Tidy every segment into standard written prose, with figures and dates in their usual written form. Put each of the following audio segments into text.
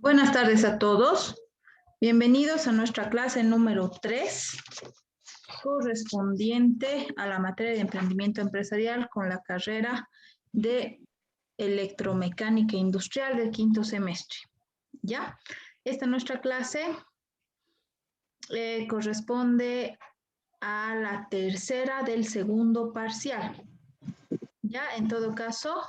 Buenas tardes a todos. Bienvenidos a nuestra clase número 3, correspondiente a la materia de emprendimiento empresarial con la carrera de electromecánica industrial del quinto semestre. ¿Ya? Esta nuestra clase corresponde a la tercera del segundo parcial. Ya, en todo caso,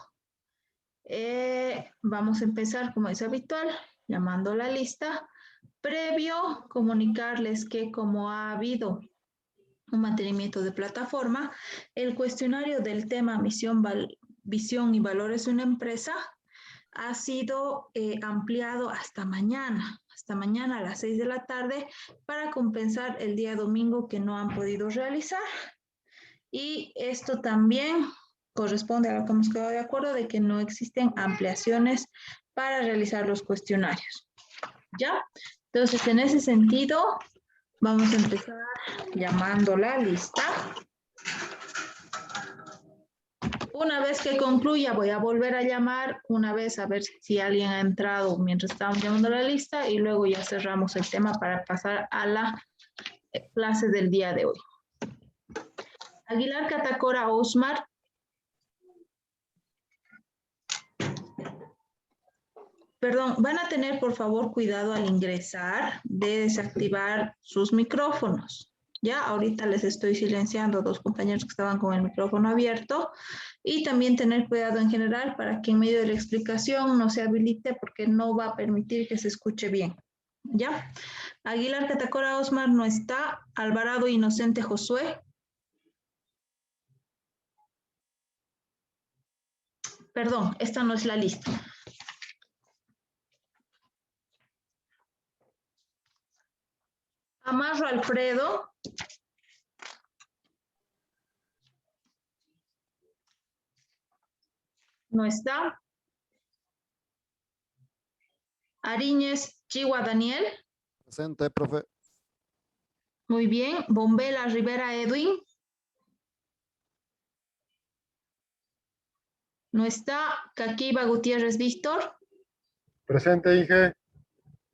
vamos a empezar como es habitual, llamando la lista. Previo, comunicarles que como ha habido un mantenimiento de plataforma, el cuestionario del tema misión, visión y valores de una empresa ha sido ampliado hasta mañana a las 6 de la tarde para compensar el día domingo que no han podido realizar. Y esto también corresponde a lo que hemos quedado de acuerdo de que no existen ampliaciones para realizar los cuestionarios. ¿Ya? Entonces, en ese sentido, vamos a empezar llamando la lista. Una vez que concluya, voy a volver a llamar una vez a ver si alguien ha entrado mientras estamos llamando la lista y luego ya cerramos el tema para pasar a la clase del día de hoy. Aguilar Catacora Osmar. Perdón, van a tener por favor cuidado al ingresar de desactivar sus micrófonos. Ya, ahorita les estoy silenciando a dos compañeros que estaban con el micrófono abierto y también tener cuidado en general para que en medio de la explicación no se habilite porque no va a permitir que se escuche bien. ¿Ya? Aguilar Catacora Osmar no está. Alvarado Inocente Josué. Perdón, esta no es la lista. Amarro Alfredo. No está. Ariñez Chihuahua Daniel. Presente, profe. Muy bien. Bombela Rivera Edwin. No está. Caquiba Gutiérrez Víctor. Presente, Inge.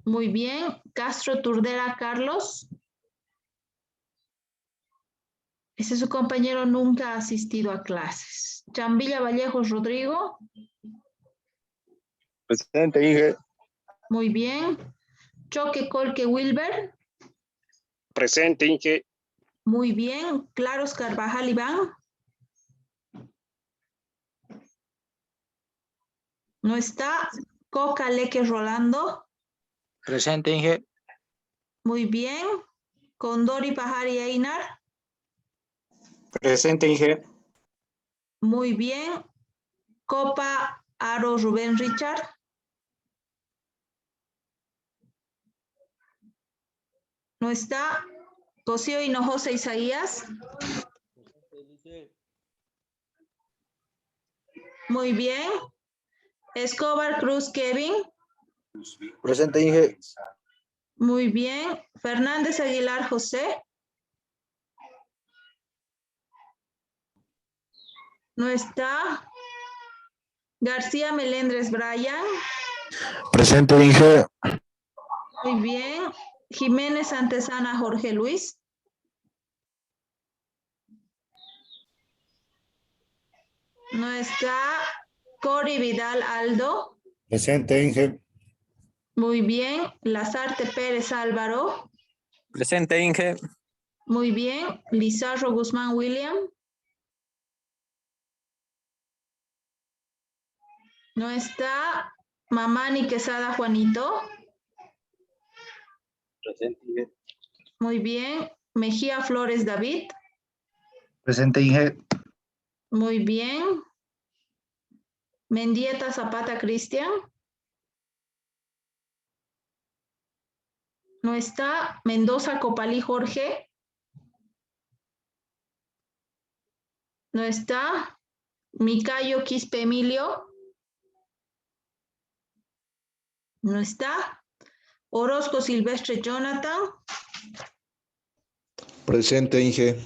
Muy bien. Castro Turdera Carlos. Ese su compañero nunca ha asistido a clases. Chambilla Vallejos Rodrigo. Presente, Inge. Muy bien. Choque Colque Wilber. Presente, Inge. Muy bien. Claros Carvajal Iván. No está. Coca Leque Rolando. Presente, Inge. Muy bien. Condori Pajari Einar. Presente, Inge. Muy bien. Copa Aro Rubén Richard. No está. Cosío Hinojosa Isaías. Muy bien. Escobar Cruz Kevin. Presente, Inge. Muy bien. Fernández Aguilar José. No está. García Melendres Brian. Presente, Inge. Muy bien. Jiménez Antesana Jorge Luis. No está. Cori Vidal Aldo. Presente, Inge. Muy bien. Lazarte Pérez Álvaro. Presente, Inge. Muy bien. Lizarro Guzmán William. No está. Mamani Quesada Juanito. Presente, Inge. Muy bien. Mejía Flores David. Presente, Inge. Muy bien. Mendieta Zapata Cristian. No está. Mendoza Copalí Jorge. No está. Micayo Quispe Emilio. No está. Orozco Silvestre Jonathan. Presente, Inge.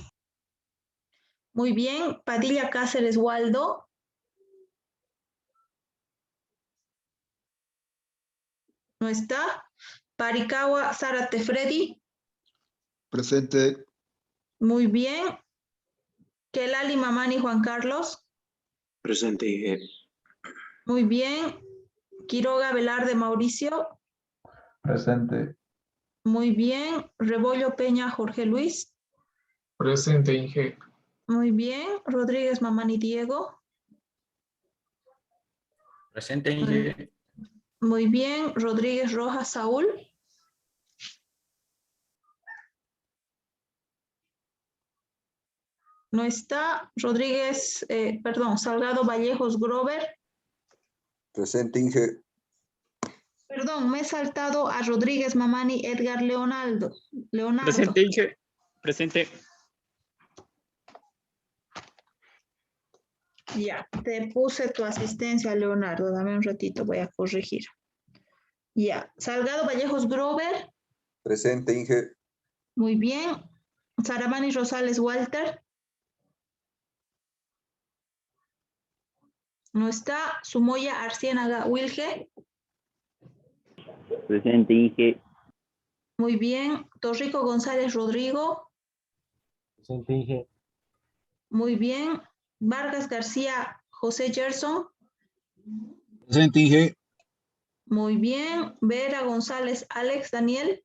Muy bien. Padilla Cáceres Waldo. No está. Parikawa Zárate Freddy. Presente. Muy bien. Kelali Mamani Juan Carlos. Presente, Inge. Muy bien. Quiroga Velarde Mauricio. Presente. Muy bien. Rebollo Peña Jorge Luis. Presente, Inge. Muy bien. Rodríguez Mamani Diego. Presente, Inge. Muy bien. Rodríguez Rojas Saúl. No está. Rodríguez, Salgado Vallejos Grover. Presente, Inge. Perdón, me he saltado a Rodríguez Mamani Edgar Leonardo. Presente, Inge. Presente. Ya, te puse tu asistencia, Leonardo. Dame un ratito, voy a corregir. Ya, Salgado Vallejos Grover. Presente, Inge. Muy bien. Saramani Rosales Walter. No está. Sumoya Arciénaga Wilge. Presente, Inge. Muy bien. Torrico González Rodrigo. Presente, Inge. Muy bien. Vargas García José Gerson. Presente, Inge. Muy bien. Vera González Alex Daniel.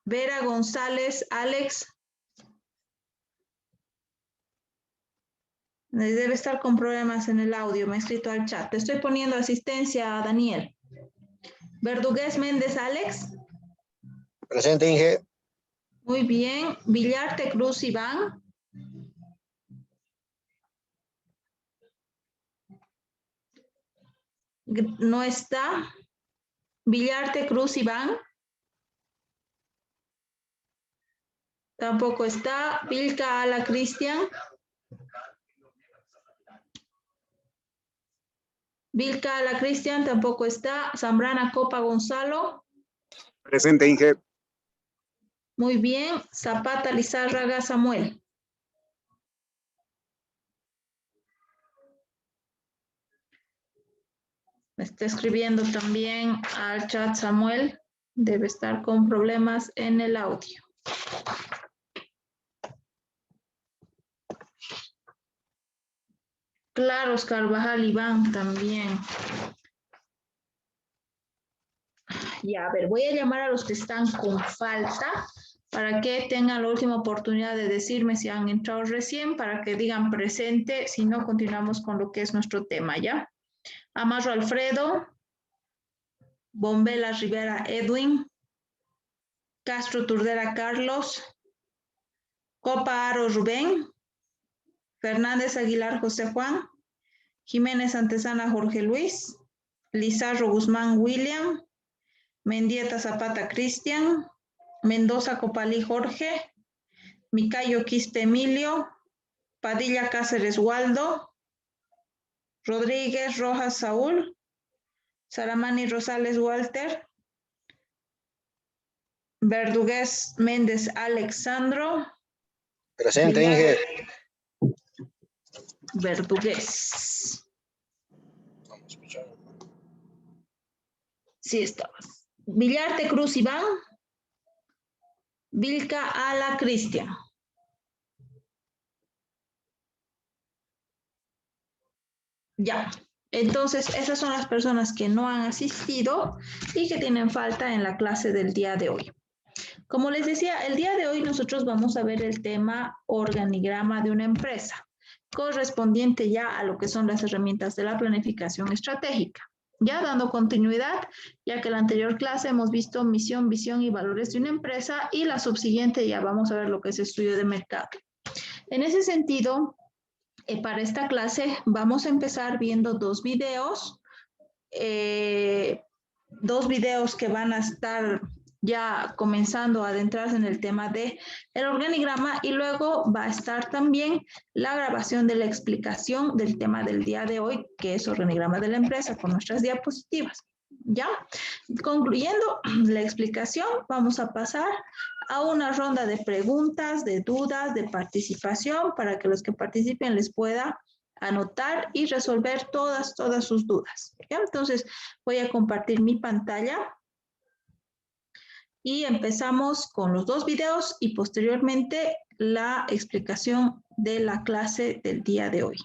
Vera González Alex. Debe estar con problemas en el audio. Me ha escrito al chat. Te estoy poniendo asistencia a Daniel. Verdugués Méndez Alex. Presente, Inge. Muy bien. Villarte Cruz Iván. No está. Villarte Cruz Iván. Tampoco está. Vilca Ala Cristian. Vilca Ala Cristian tampoco está. Zambrana Copa Gonzalo. Presente, Inge. Muy bien. Zapata Lizárraga Samuel. Me está escribiendo también al chat Samuel. Debe estar con problemas en el audio. Claro, Carvajal Iván también. Ya, a ver, voy a llamar a los que están con falta para que tengan la última oportunidad de decirme si han entrado recién, para que digan presente, si no, continuamos con lo que es nuestro tema, ¿ya? Amarro Alfredo, Bombela Rivera Edwin, Castro Turdera Carlos, Copa Aro Rubén, Fernández Aguilar José Juan, Jiménez Antesana Jorge Luis, Lizarro Guzmán William, Mendieta Zapata Cristian, Mendoza Copalí Jorge, Micayo Quispe Emilio, Padilla Cáceres Waldo, Rodríguez Rojas Saúl, Saramani Rosales Walter, Verdugués Méndez Alexandro. Presente, Inge. Verdugués. Sí estaba. Villarte Cruz Iván. Vilca Ala Cristian. Ya. Entonces, esas son las personas que no han asistido y que tienen falta en la clase del día de hoy. Como les decía, el día de hoy nosotros vamos a ver el tema organigrama de una empresa, correspondiente ya a lo que son las herramientas de la planificación estratégica. Ya dando continuidad, ya que en la anterior clase hemos visto misión, visión y valores de una empresa, y la subsiguiente ya vamos a ver lo que es estudio de mercado. En ese sentido, para esta clase vamos a empezar viendo dos videos que van a estar ya comenzando a adentrarse en el tema de el organigrama, y luego va a estar también la grabación de la explicación del tema del día de hoy, que es organigrama de la empresa, con nuestras diapositivas. Ya, concluyendo la explicación, vamos a pasar a una ronda de preguntas, de dudas, de participación, para que los que participen les pueda anotar y resolver todas sus dudas. ¿Ya? Entonces, voy a compartir mi pantalla y empezamos con los 2 videos y posteriormente la explicación de la clase del día de hoy.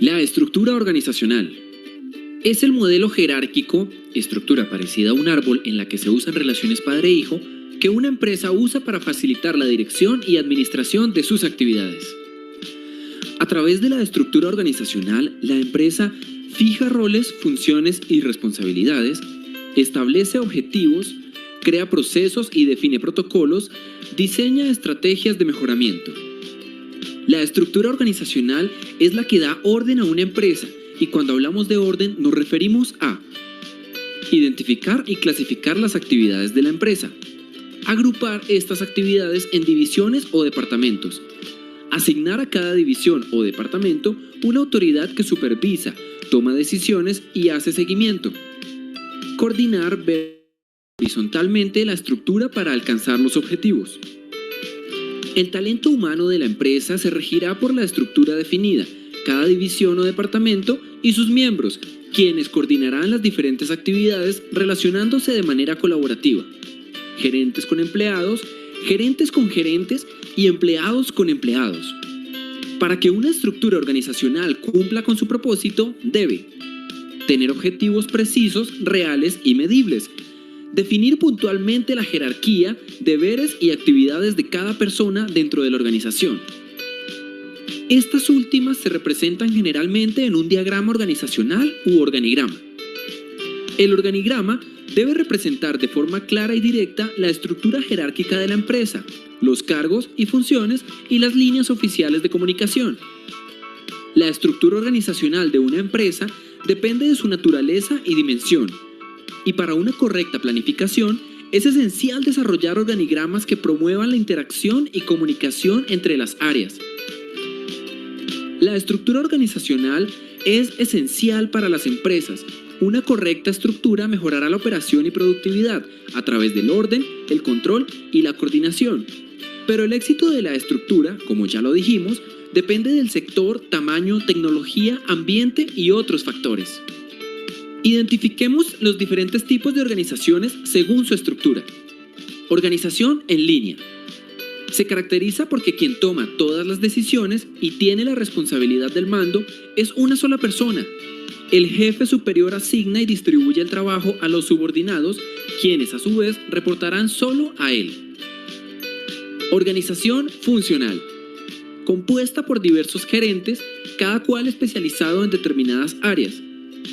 La estructura organizacional es el modelo jerárquico, estructura parecida a un árbol en la que se usan relaciones padre-hijo, que una empresa usa para facilitar la dirección y administración de sus actividades. A través de la estructura organizacional, la empresa fija roles, funciones y responsabilidades, establece objetivos, crea procesos y define protocolos, diseña estrategias de mejoramiento. La estructura organizacional es la que da orden a una empresa y cuando hablamos de orden nos referimos a identificar y clasificar las actividades de la empresa, agrupar estas actividades en divisiones o departamentos, asignar a cada división o departamento una autoridad que supervisa, toma decisiones y hace seguimiento, coordinar horizontalmente la estructura para alcanzar los objetivos. El talento humano de la empresa se regirá por la estructura definida, cada división o departamento y sus miembros, quienes coordinarán las diferentes actividades relacionándose de manera colaborativa. Gerentes con empleados, gerentes con gerentes y empleados con empleados. Para que una estructura organizacional cumpla con su propósito, debe tener objetivos precisos, reales y medibles, definir puntualmente la jerarquía, deberes y actividades de cada persona dentro de la organización. Estas últimas se representan generalmente en un diagrama organizacional u organigrama. El organigrama debe representar de forma clara y directa la estructura jerárquica de la empresa, los cargos y funciones y las líneas oficiales de comunicación. La estructura organizacional de una empresa depende de su naturaleza y dimensión. Y para una correcta planificación, es esencial desarrollar organigramas que promuevan la interacción y comunicación entre las áreas. La estructura organizacional es esencial para las empresas. Una correcta estructura mejorará la operación y productividad a través del orden, el control y la coordinación. Pero el éxito de la estructura, como ya lo dijimos, depende del sector, tamaño, tecnología, ambiente y otros factores. Identifiquemos los diferentes tipos de organizaciones según su estructura. Organización en línea. Se caracteriza porque quien toma todas las decisiones y tiene la responsabilidad del mando es una sola persona. El jefe superior asigna y distribuye el trabajo a los subordinados, quienes a su vez reportarán solo a él. Organización funcional. Compuesta por diversos gerentes, cada cual especializado en determinadas áreas.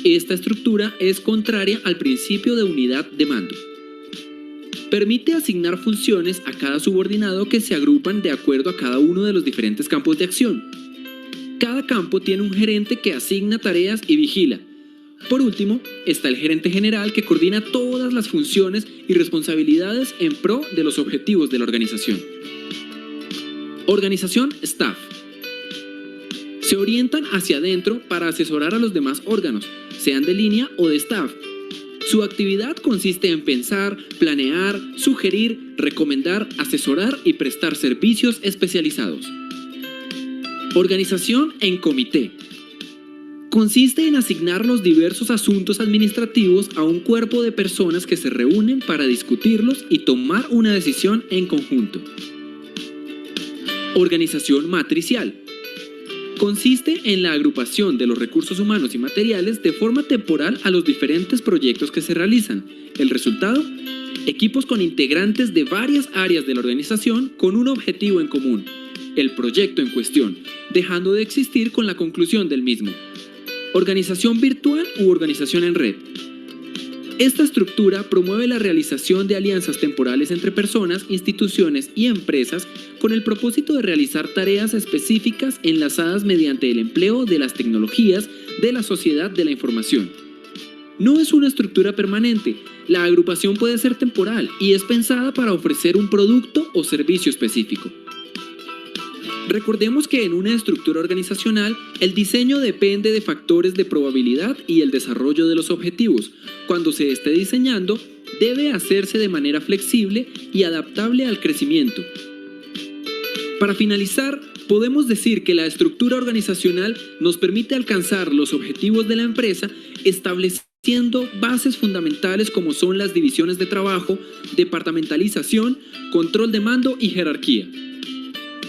Esta estructura es contraria al principio de unidad de mando. Permite asignar funciones a cada subordinado que se agrupan de acuerdo a cada uno de los diferentes campos de acción. Cada campo tiene un gerente que asigna tareas y vigila. Por último, está el gerente general que coordina todas las funciones y responsabilidades en pro de los objetivos de la organización. Organización staff. Se orientan hacia adentro para asesorar a los demás órganos, sean de línea o de staff. Su actividad consiste en pensar, planear, sugerir, recomendar, asesorar y prestar servicios especializados. Organización en comité. Consiste en asignar los diversos asuntos administrativos a un cuerpo de personas que se reúnen para discutirlos y tomar una decisión en conjunto. Organización matricial. Consiste en la agrupación de los recursos humanos y materiales de forma temporal a los diferentes proyectos que se realizan. El resultado, equipos con integrantes de varias áreas de la organización con un objetivo en común, el proyecto en cuestión, dejando de existir con la conclusión del mismo. Organización virtual u organización en red. Esta estructura promueve la realización de alianzas temporales entre personas, instituciones y empresas con el propósito de realizar tareas específicas enlazadas mediante el empleo de las tecnologías de la sociedad de la información. No es una estructura permanente. La agrupación puede ser temporal y es pensada para ofrecer un producto o servicio específico. Recordemos que en una estructura organizacional, el diseño depende de factores de probabilidad y el desarrollo de los objetivos. Cuando se esté diseñando, debe hacerse de manera flexible y adaptable al crecimiento. Para finalizar, podemos decir que la estructura organizacional nos permite alcanzar los objetivos de la empresa estableciendo bases fundamentales como son las divisiones de trabajo, departamentalización, control de mando y jerarquía.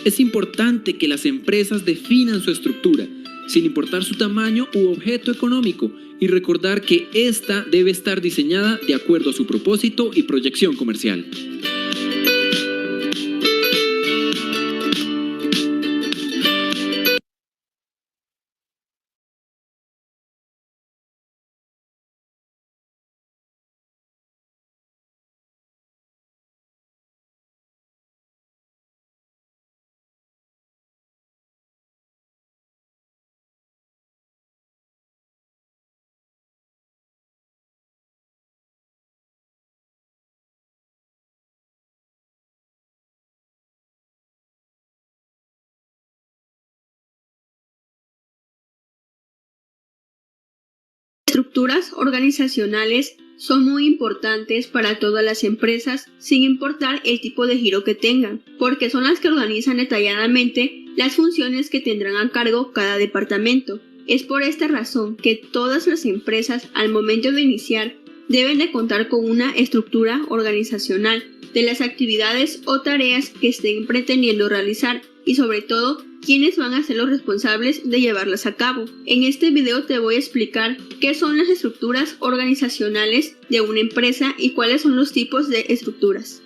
Es importante que las empresas definan su estructura, sin importar su tamaño u objeto económico, y recordar que ésta debe estar diseñada de acuerdo a su propósito y proyección comercial. Estructuras organizacionales son muy importantes para todas las empresas, sin importar el tipo de giro que tengan, porque son las que organizan detalladamente las funciones que tendrán a cargo cada departamento. Es por esta razón que todas las empresas, al momento de iniciar, deben de contar con una estructura organizacional de las actividades o tareas que estén pretendiendo realizar y sobre todo quiénes van a ser los responsables de llevarlas a cabo. En este video te voy a explicar qué son las estructuras organizacionales de una empresa y cuáles son los tipos de estructuras.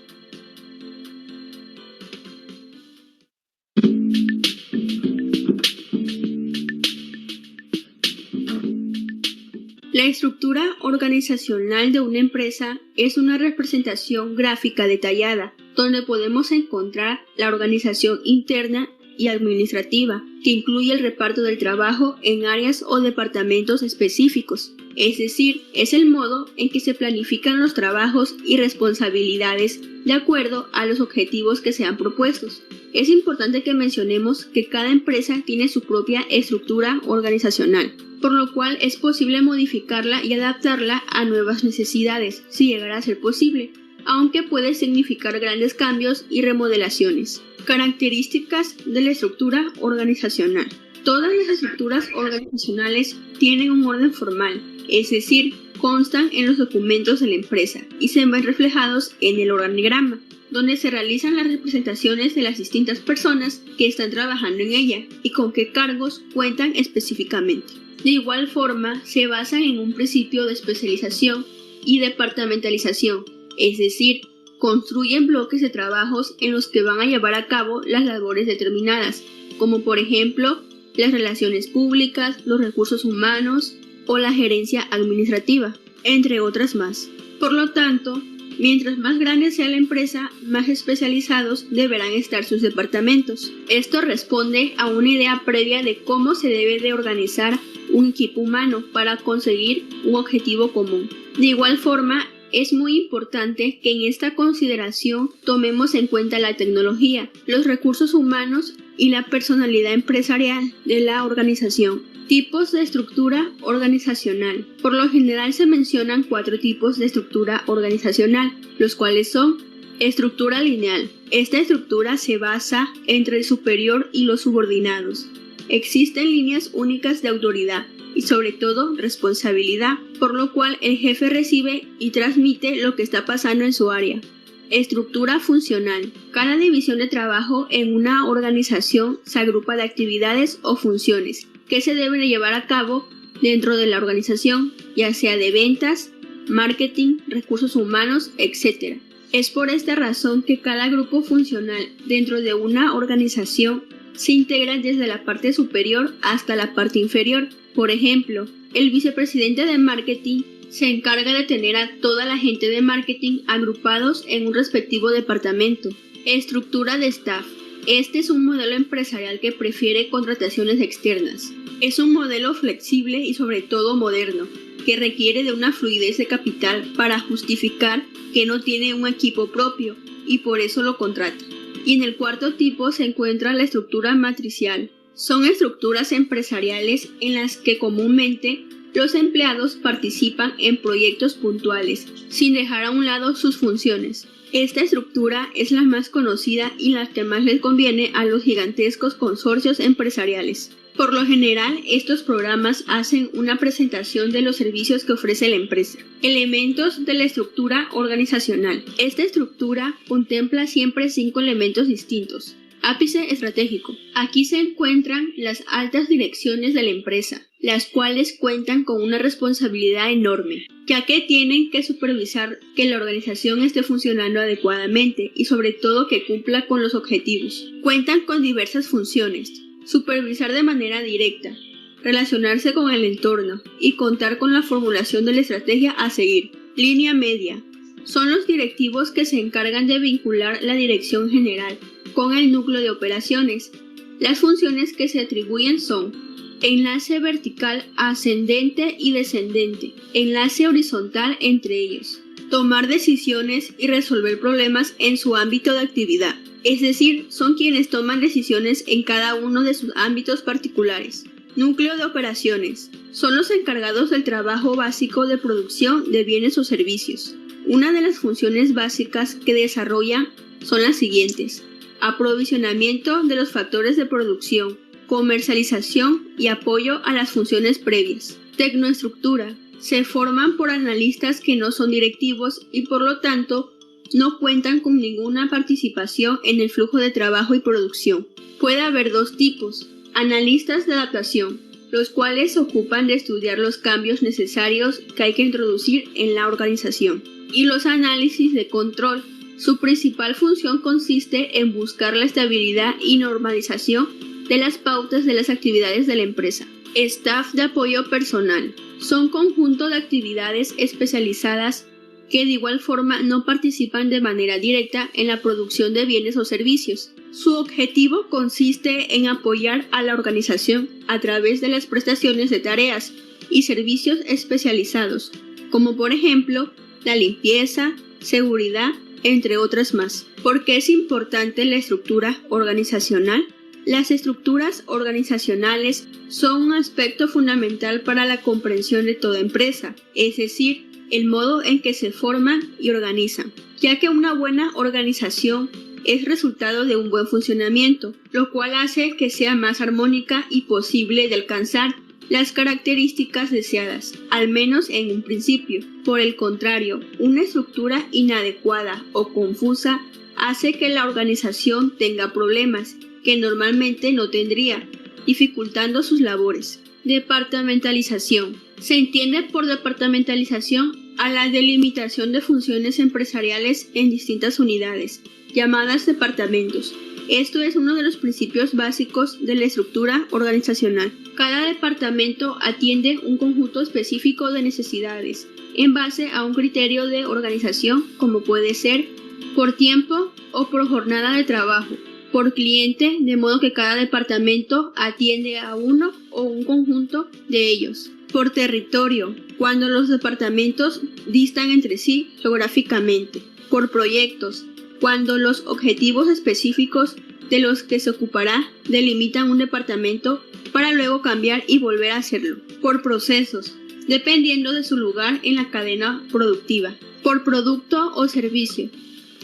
La estructura organizacional de una empresa es una representación gráfica detallada, donde podemos encontrar la organización interna y administrativa, que incluye el reparto del trabajo en áreas o departamentos específicos. Es decir, es el modo en que se planifican los trabajos y responsabilidades de acuerdo a los objetivos que sean propuestos. Es importante que mencionemos que cada empresa tiene su propia estructura organizacional, por lo cual es posible modificarla y adaptarla a nuevas necesidades, si llegara a ser posible, aunque puede significar grandes cambios y remodelaciones. Características de la estructura organizacional. Todas las estructuras organizacionales tienen un orden formal, es decir, constan en los documentos de la empresa y se ven reflejados en el organigrama, donde se realizan las representaciones de las distintas personas que están trabajando en ella y con qué cargos cuentan específicamente. De igual forma, se basan en un principio de especialización y departamentalización, es decir, construyen bloques de trabajos en los que van a llevar a cabo las labores determinadas, como por ejemplo, las relaciones públicas, los recursos humanos o la gerencia administrativa, entre otras más. Por lo tanto, mientras más grande sea la empresa, más especializados deberán estar sus departamentos. Esto responde a una idea previa de cómo se debe de organizar un equipo humano para conseguir un objetivo común. De igual forma, es muy importante que en esta consideración tomemos en cuenta la tecnología, los recursos humanos y la personalidad empresarial de la organización. Tipos de estructura organizacional. Por lo general se mencionan 4 tipos de estructura organizacional, los cuales son: estructura lineal. Esta estructura se basa entre el superior y los subordinados. Existen líneas únicas de autoridad y sobre todo responsabilidad, por lo cual el jefe recibe y transmite lo que está pasando en su área. Estructura funcional. Cada división de trabajo en una organización se agrupa de actividades o funciones que se deben llevar a cabo dentro de la organización, ya sea de ventas, marketing, recursos humanos, etc. Es por esta razón que cada grupo funcional dentro de una organización se integra desde la parte superior hasta la parte inferior. Por ejemplo, el vicepresidente de marketing se encarga de tener a toda la gente de marketing agrupados en un respectivo departamento. Estructura de staff. Este es un modelo empresarial que prefiere contrataciones externas. Es un modelo flexible y sobre todo moderno, que requiere de una fluidez de capital para justificar que no tiene un equipo propio y por eso lo contrata. Y en el cuarto tipo se encuentra la estructura matricial. Son estructuras empresariales en las que comúnmente los empleados participan en proyectos puntuales, sin dejar a un lado sus funciones. Esta estructura es la más conocida y la que más les conviene a los gigantescos consorcios empresariales. Por lo general, estos programas hacen una presentación de los servicios que ofrece la empresa. Elementos de la estructura organizacional. Esta estructura contempla siempre 5 elementos distintos. Ápice estratégico. Aquí se encuentran las altas direcciones de la empresa, las cuales cuentan con una responsabilidad enorme, ya que tienen que supervisar que la organización esté funcionando adecuadamente y sobre todo que cumpla con los objetivos. Cuentan con diversas funciones: supervisar de manera directa, relacionarse con el entorno y contar con la formulación de la estrategia a seguir. Línea media. Son los directivos que se encargan de vincular la dirección general con el núcleo de operaciones. Las funciones que se atribuyen son enlace vertical ascendente y descendente, enlace horizontal entre ellos, tomar decisiones y resolver problemas en su ámbito de actividad, es decir, son quienes toman decisiones en cada uno de sus ámbitos particulares. Núcleo de operaciones. Son los encargados del trabajo básico de producción de bienes o servicios. Una de las funciones básicas que desarrollan son las siguientes: aprovisionamiento de los factores de producción, comercialización y apoyo a las funciones previas. Tecnoestructura. Se forman por analistas que no son directivos y por lo tanto no cuentan con ninguna participación en el flujo de trabajo y producción. Puede haber 2 tipos: analistas de adaptación, los cuales se ocupan de estudiar los cambios necesarios que hay que introducir en la organización, y los análisis de control. Su principal función consiste en buscar la estabilidad y normalización de las pautas de las actividades de la empresa. Staff de apoyo personal. Son conjunto de actividades especializadas que de igual forma no participan de manera directa en la producción de bienes o servicios. Su objetivo consiste en apoyar a la organización a través de las prestaciones de tareas y servicios especializados, como por ejemplo la limpieza, seguridad, entre otras más. ¿Por qué es importante la estructura organizacional? Las estructuras organizacionales son un aspecto fundamental para la comprensión de toda empresa, es decir, el modo en que se forman y organizan, ya que una buena organización es resultado de un buen funcionamiento, lo cual hace que sea más armónica y posible de alcanzar las características deseadas, al menos en un principio. Por el contrario, una estructura inadecuada o confusa hace que la organización tenga problemas que normalmente no tendría, dificultando sus labores. Departamentalización. Se entiende por departamentalización a la delimitación de funciones empresariales en distintas unidades, llamadas departamentos. Esto es uno de los principios básicos de la estructura organizacional. Cada departamento atiende un conjunto específico de necesidades en base a un criterio de organización, como puede ser por tiempo o por jornada de trabajo, por cliente, de modo que cada departamento atiende a uno o un conjunto de ellos. Por territorio, cuando los departamentos distan entre sí geográficamente. Por proyectos, cuando los objetivos específicos de los que se ocupará delimitan un departamento para luego cambiar y volver a hacerlo. Por procesos, dependiendo de su lugar en la cadena productiva. Por producto o servicio,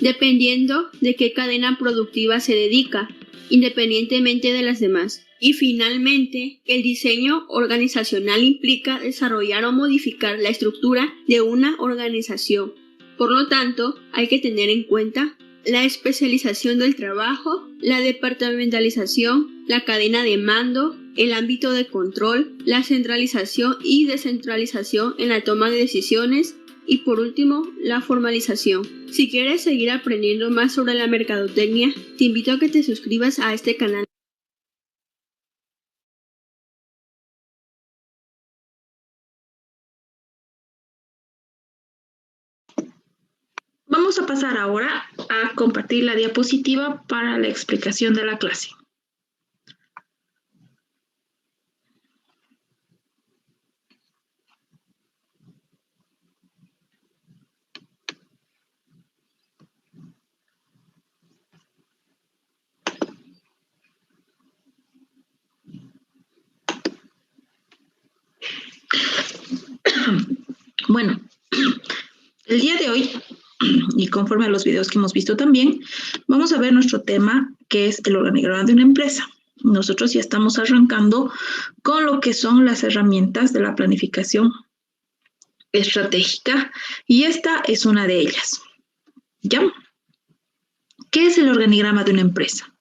dependiendo de qué cadena productiva se dedica, independientemente de las demás. Y finalmente, el diseño organizacional implica desarrollar o modificar la estructura de una organización. Por lo tanto, hay que tener en cuenta la especialización del trabajo, la departamentalización, la cadena de mando, el ámbito de control, la centralización y descentralización en la toma de decisiones y por último, la formalización. Si quieres seguir aprendiendo más sobre la mercadotecnia, te invito a que te suscribas a este canal. Vamos a pasar ahora a compartir la diapositiva para la explicación de la clase. Bueno, el día de hoy, y conforme a los videos que hemos visto también, vamos a ver nuestro tema, que es el organigrama de una empresa. Nosotros ya estamos arrancando con lo que son las herramientas de la planificación estratégica, y esta es una de ellas. ¿Ya? ¿Qué es el organigrama de una empresa?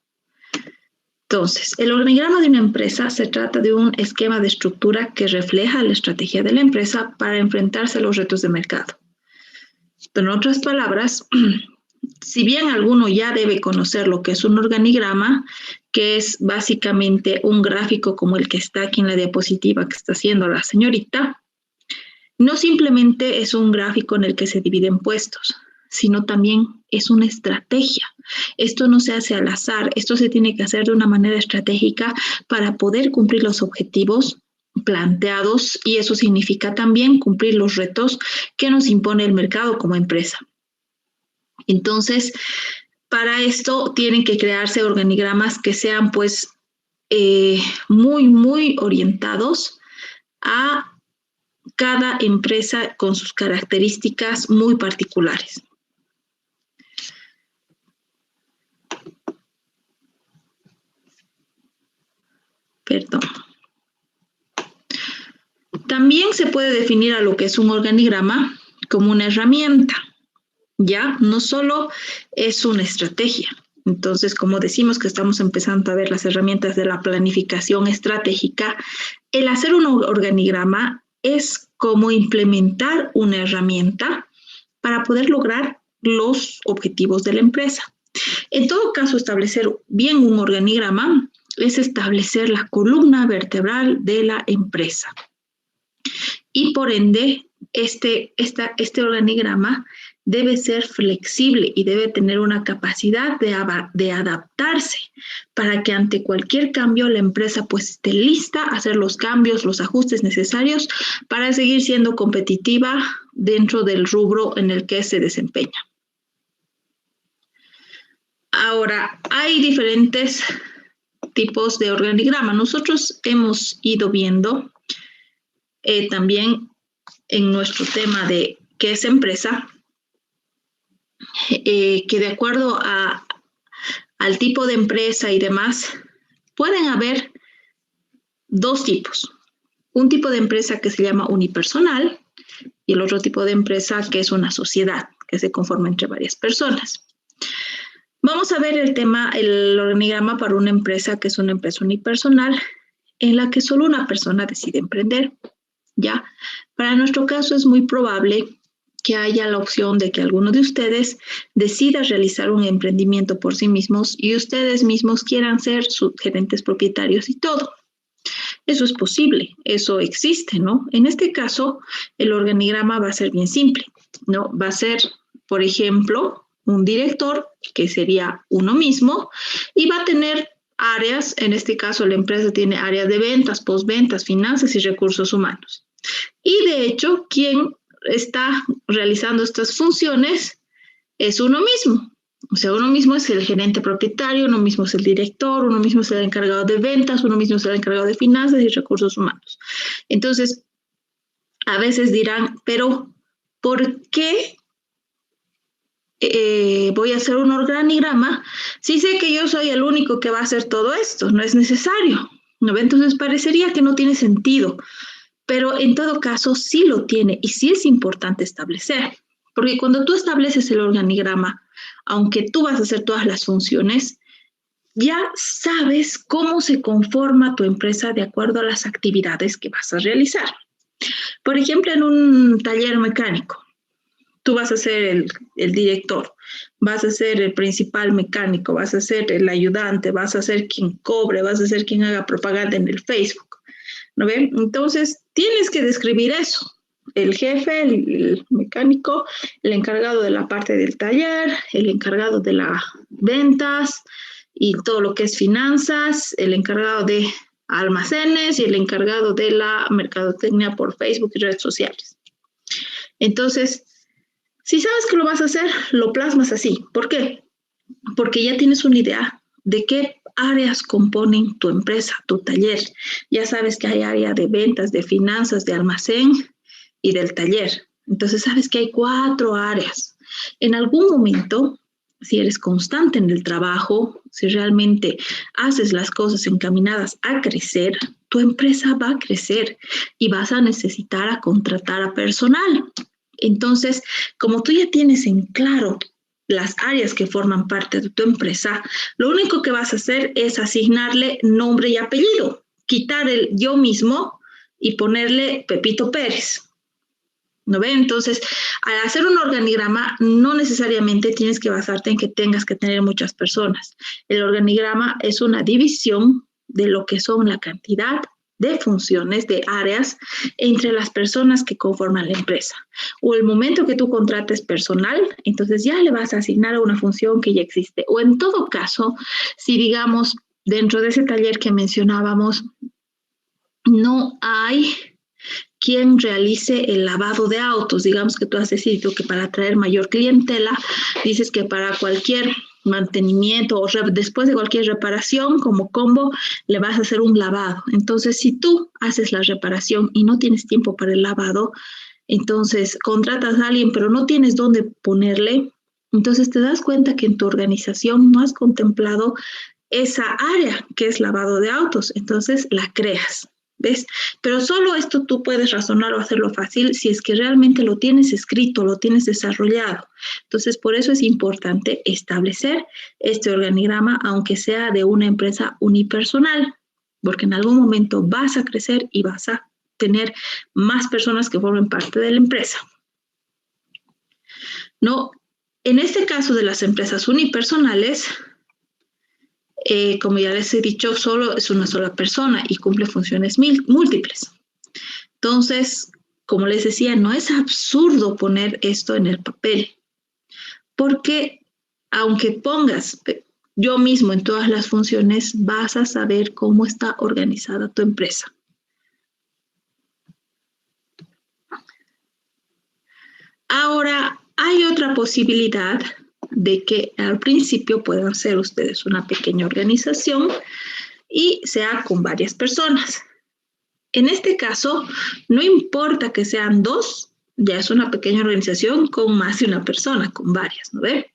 Entonces, el organigrama de una empresa se trata de un esquema de estructura que refleja la estrategia de la empresa para enfrentarse a los retos de mercado. En otras palabras, si bien alguno ya debe conocer lo que es un organigrama, que es básicamente un gráfico como el que está aquí en la diapositiva que está haciendo la señorita, no simplemente es un gráfico en el que se dividen puestos, sino también es una estrategia. Esto no se hace al azar, esto se tiene que hacer de una manera estratégica para poder cumplir los objetivos planteados, y eso significa también cumplir los retos que nos impone el mercado como empresa. Entonces, para esto tienen que crearse organigramas que sean pues muy orientados a cada empresa con sus características muy particulares. Perdón. También se puede definir a lo que es un organigrama como una herramienta, ¿ya? No solo es una estrategia. Entonces, como decimos que estamos empezando a ver las herramientas de la planificación estratégica, el hacer un organigrama es como implementar una herramienta para poder lograr los objetivos de la empresa. En todo caso, establecer bien un organigrama es establecer la columna vertebral de la empresa. Y por ende, este organigrama debe ser flexible y debe tener una capacidad de adaptarse para que ante cualquier cambio la empresa pues esté lista a hacer los cambios, los ajustes necesarios para seguir siendo competitiva dentro del rubro en el que se desempeña. Ahora, hay diferentes tipos de organigrama. Nosotros hemos ido viendo también en nuestro tema de qué es empresa, que de acuerdo al tipo de empresa y demás, pueden haber dos tipos. Un tipo de empresa que se llama unipersonal y el otro tipo de empresa que es una sociedad, que se conforma entre varias personas. Vamos a ver el organigrama para una empresa que es una empresa unipersonal en la que solo una persona decide emprender, ¿ya? Para nuestro caso es muy probable que haya la opción de que alguno de ustedes decida realizar un emprendimiento por sí mismos y ustedes mismos quieran ser sus gerentes propietarios y todo. Eso es posible, eso existe, ¿no? En este caso, el organigrama va a ser bien simple, ¿no? Va a ser, por ejemplo, un director, que sería uno mismo, y va a tener áreas. En este caso, la empresa tiene áreas de ventas, postventas, finanzas y recursos humanos. Y de hecho, quien está realizando estas funciones es uno mismo. O sea, uno mismo es el gerente propietario, uno mismo es el director, uno mismo es el encargado de ventas, uno mismo es el encargado de finanzas y recursos humanos. Entonces, a veces dirán, pero ¿por qué voy a hacer un organigrama si sé que yo soy el único que va a hacer todo esto? No es necesario, ¿no? Entonces parecería que no tiene sentido, pero en todo caso sí lo tiene y sí es importante establecer, porque cuando tú estableces el organigrama, aunque tú vas a hacer todas las funciones, ya sabes cómo se conforma tu empresa de acuerdo a las actividades que vas a realizar. Por ejemplo, en un taller mecánico, tú vas a ser el director, vas a ser el principal mecánico, vas a ser el ayudante, vas a ser quien cobre, vas a ser quien haga propaganda en el Facebook, ¿no ven? Entonces, tienes que describir eso. el jefe, el mecánico, el encargado de la parte del taller, el encargado de las ventas y todo lo que es finanzas, el encargado de almacenes y el encargado de la mercadotecnia por Facebook y redes sociales. Entonces, si sabes que lo vas a hacer, lo plasmas así. ¿Por qué? Porque ya tienes una idea de qué áreas componen tu empresa, tu taller. Ya sabes que hay área de ventas, de finanzas, de almacén y del taller. Entonces sabes que hay 4 áreas. En algún momento, si eres constante en el trabajo, si realmente haces las cosas encaminadas a crecer, tu empresa va a crecer y vas a necesitar a contratar a personal. Entonces, como tú ya tienes en claro las áreas que forman parte de tu empresa, lo único que vas a hacer es asignarle nombre y apellido, quitar el yo mismo y ponerle Pepito Pérez. ¿No ve? Entonces, al hacer un organigrama, no necesariamente tienes que basarte en que tengas que tener muchas personas. El organigrama es una división de lo que son la cantidad de funciones, de áreas, entre las personas que conforman la empresa. O el momento que tú contrates personal, entonces ya le vas a asignar a una función que ya existe. O en todo caso, si digamos, dentro de ese taller que mencionábamos, no hay quien realice el lavado de autos. Digamos que tú has decidido que para atraer mayor clientela, dices que para cualquier mantenimiento o después de cualquier reparación como combo, le vas a hacer un lavado. Entonces, si tú haces la reparación y no tienes tiempo para el lavado, entonces contratas a alguien, pero no tienes dónde ponerle, entonces te das cuenta que en tu organización no has contemplado esa área que es lavado de autos. Entonces, la creas. ¿Ves? Pero solo esto tú puedes razonar o hacerlo fácil si es que realmente lo tienes escrito, lo tienes desarrollado. Entonces, por eso es importante establecer este organigrama, aunque sea de una empresa unipersonal, porque en algún momento vas a crecer y vas a tener más personas que formen parte de la empresa. No, en este caso de las empresas unipersonales, como ya les he dicho, solo es una sola persona y cumple funciones múltiples. Entonces, como les decía, no es absurdo poner esto en el papel, porque aunque pongas yo mismo en todas las funciones, vas a saber cómo está organizada tu empresa. Ahora, hay otra posibilidad de que al principio puedan ser ustedes una pequeña organización y sea con varias personas. En este caso, no importa que sean 2, ya es una pequeña organización con más de una persona, con varias, ¿no ve?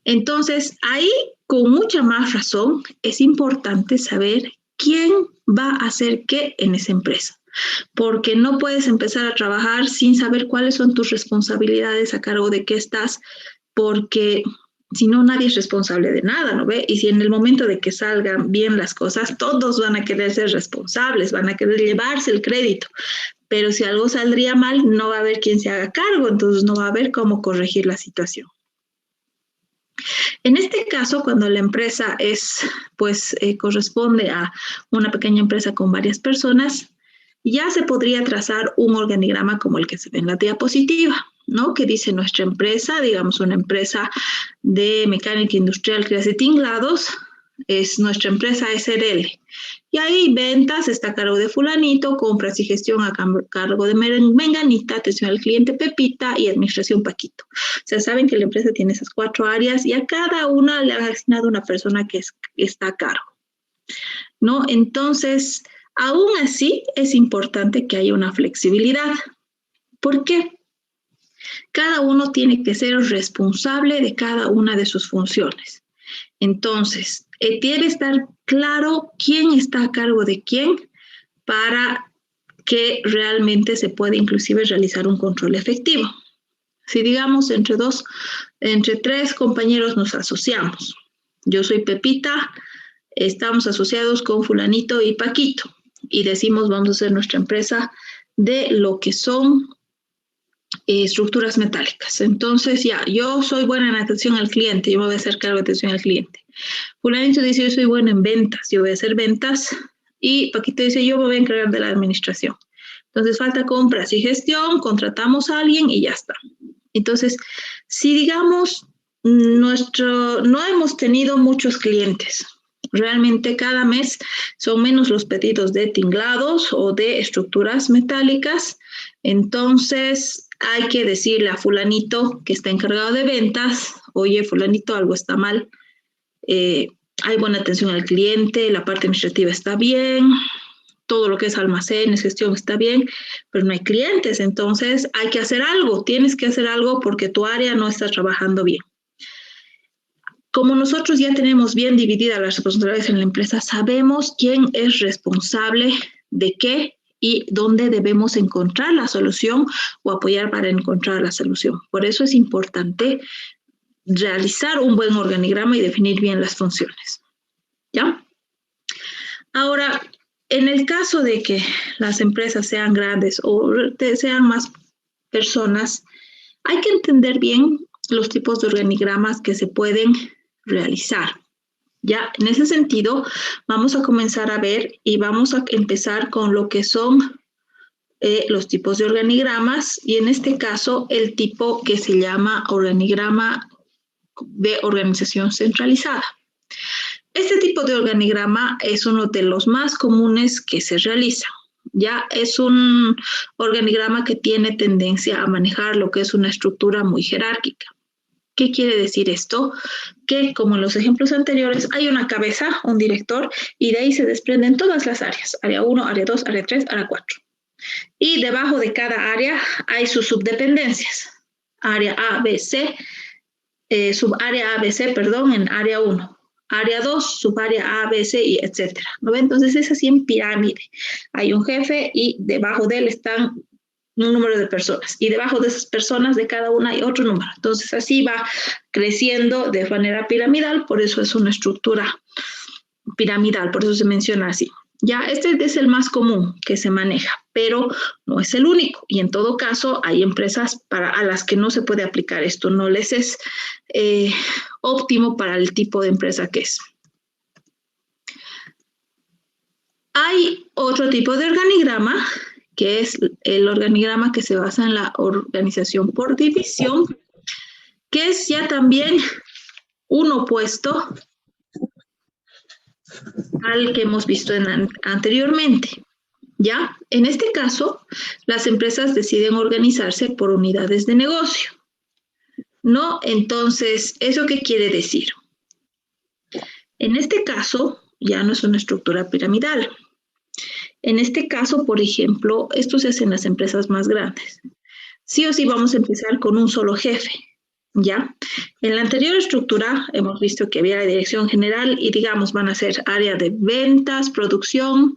Entonces, ahí, con mucha más razón, es importante saber quién va a hacer qué en esa empresa. Porque no puedes empezar a trabajar sin saber cuáles son tus responsabilidades, a cargo de qué estás, porque si no, nadie es responsable de nada, ¿no ve? Y si en el momento de que salgan bien las cosas, todos van a querer ser responsables, van a querer llevarse el crédito. Pero si algo saldría mal, no va a haber quien se haga cargo, entonces no va a haber cómo corregir la situación. En este caso, cuando la empresa corresponde a una pequeña empresa con varias personas, ya se podría trazar un organigrama como el que se ve en la diapositiva, ¿no? Que dice nuestra empresa, digamos una empresa de mecánica industrial de tinglados, nuestra empresa SRL. Y ahí ventas está a cargo de fulanito, compras y gestión a cargo de menganita, atención al cliente Pepita y administración Paquito. O sea, saben que la empresa tiene esas 4 áreas y a cada una le han asignado una persona que está a cargo, ¿no? Entonces, aún así es importante que haya una flexibilidad. ¿Por qué? Cada uno tiene que ser responsable de cada una de sus funciones. Entonces, tiene que estar claro quién está a cargo de quién para que realmente se pueda inclusive realizar un control efectivo. Si digamos entre 3 compañeros nos asociamos, yo soy Pepita, estamos asociados con fulanito y Paquito y decimos vamos a hacer nuestra empresa de lo que son estructuras metálicas. Entonces ya, yo soy buena en atención al cliente, yo me voy a hacer cargo de atención al cliente. Fulanito dice, yo soy bueno en ventas, yo voy a hacer ventas. Y Paquito dice, yo me voy a encargar de la administración. Entonces falta compras y gestión, contratamos a alguien y ya está. Entonces, si digamos, no hemos tenido muchos clientes, realmente cada mes son menos los pedidos de tinglados o de estructuras metálicas, entonces hay que decirle a fulanito que está encargado de ventas, oye, fulanito, algo está mal, hay buena atención al cliente, la parte administrativa está bien, todo lo que es almacenes, gestión está bien, pero no hay clientes, entonces hay que hacer algo, tienes que hacer algo porque tu área no está trabajando bien. Como nosotros ya tenemos bien divididas las responsabilidades en la empresa, sabemos quién es responsable de qué y dónde debemos encontrar la solución o apoyar para encontrar la solución. Por eso es importante realizar un buen organigrama y definir bien las funciones. ¿Ya? Ahora, en el caso de que las empresas sean grandes o sean más personas, hay que entender bien los tipos de organigramas que se pueden realizar. Ya, en ese sentido, vamos a comenzar a ver y vamos a empezar con lo que son los tipos de organigramas y en este caso el tipo que se llama organigrama de organización centralizada. Este tipo de organigrama es uno de los más comunes que se realizan. Ya es un organigrama que tiene tendencia a manejar lo que es una estructura muy jerárquica. ¿Qué quiere decir esto? Que como en los ejemplos anteriores hay una cabeza, un director, y de ahí se desprenden todas las áreas. Área 1, área 2, área 3, área 4. Y debajo de cada área hay sus subdependencias. Área A, B, C, subárea A, B, C, perdón, en área 1. Área 2, subárea A, B, C, y etcétera. ¿No ve? Entonces es así en pirámide. Hay un jefe y debajo de él están un número de personas. Y debajo de esas personas de cada una hay otro número. Entonces así va creciendo de manera piramidal. Por eso es una estructura piramidal. Por eso se menciona así. Ya, este es el más común que se maneja, pero no es el único. Y en todo caso, hay empresas a las que no se puede aplicar esto. No les es óptimo para el tipo de empresa que es. Hay otro tipo de organigrama, que es el organigrama que se basa en la organización por división, que es ya también un opuesto al que hemos visto anteriormente. ¿Ya? En este caso, las empresas deciden organizarse por unidades de negocio. ¿No? Entonces, ¿eso qué quiere decir? En este caso, ya no es una estructura piramidal. En este caso, por ejemplo, esto se hace en las empresas más grandes. Sí o sí vamos a empezar con un solo jefe. ¿Ya? En la anterior estructura hemos visto que había la dirección general y digamos van a ser área de ventas, producción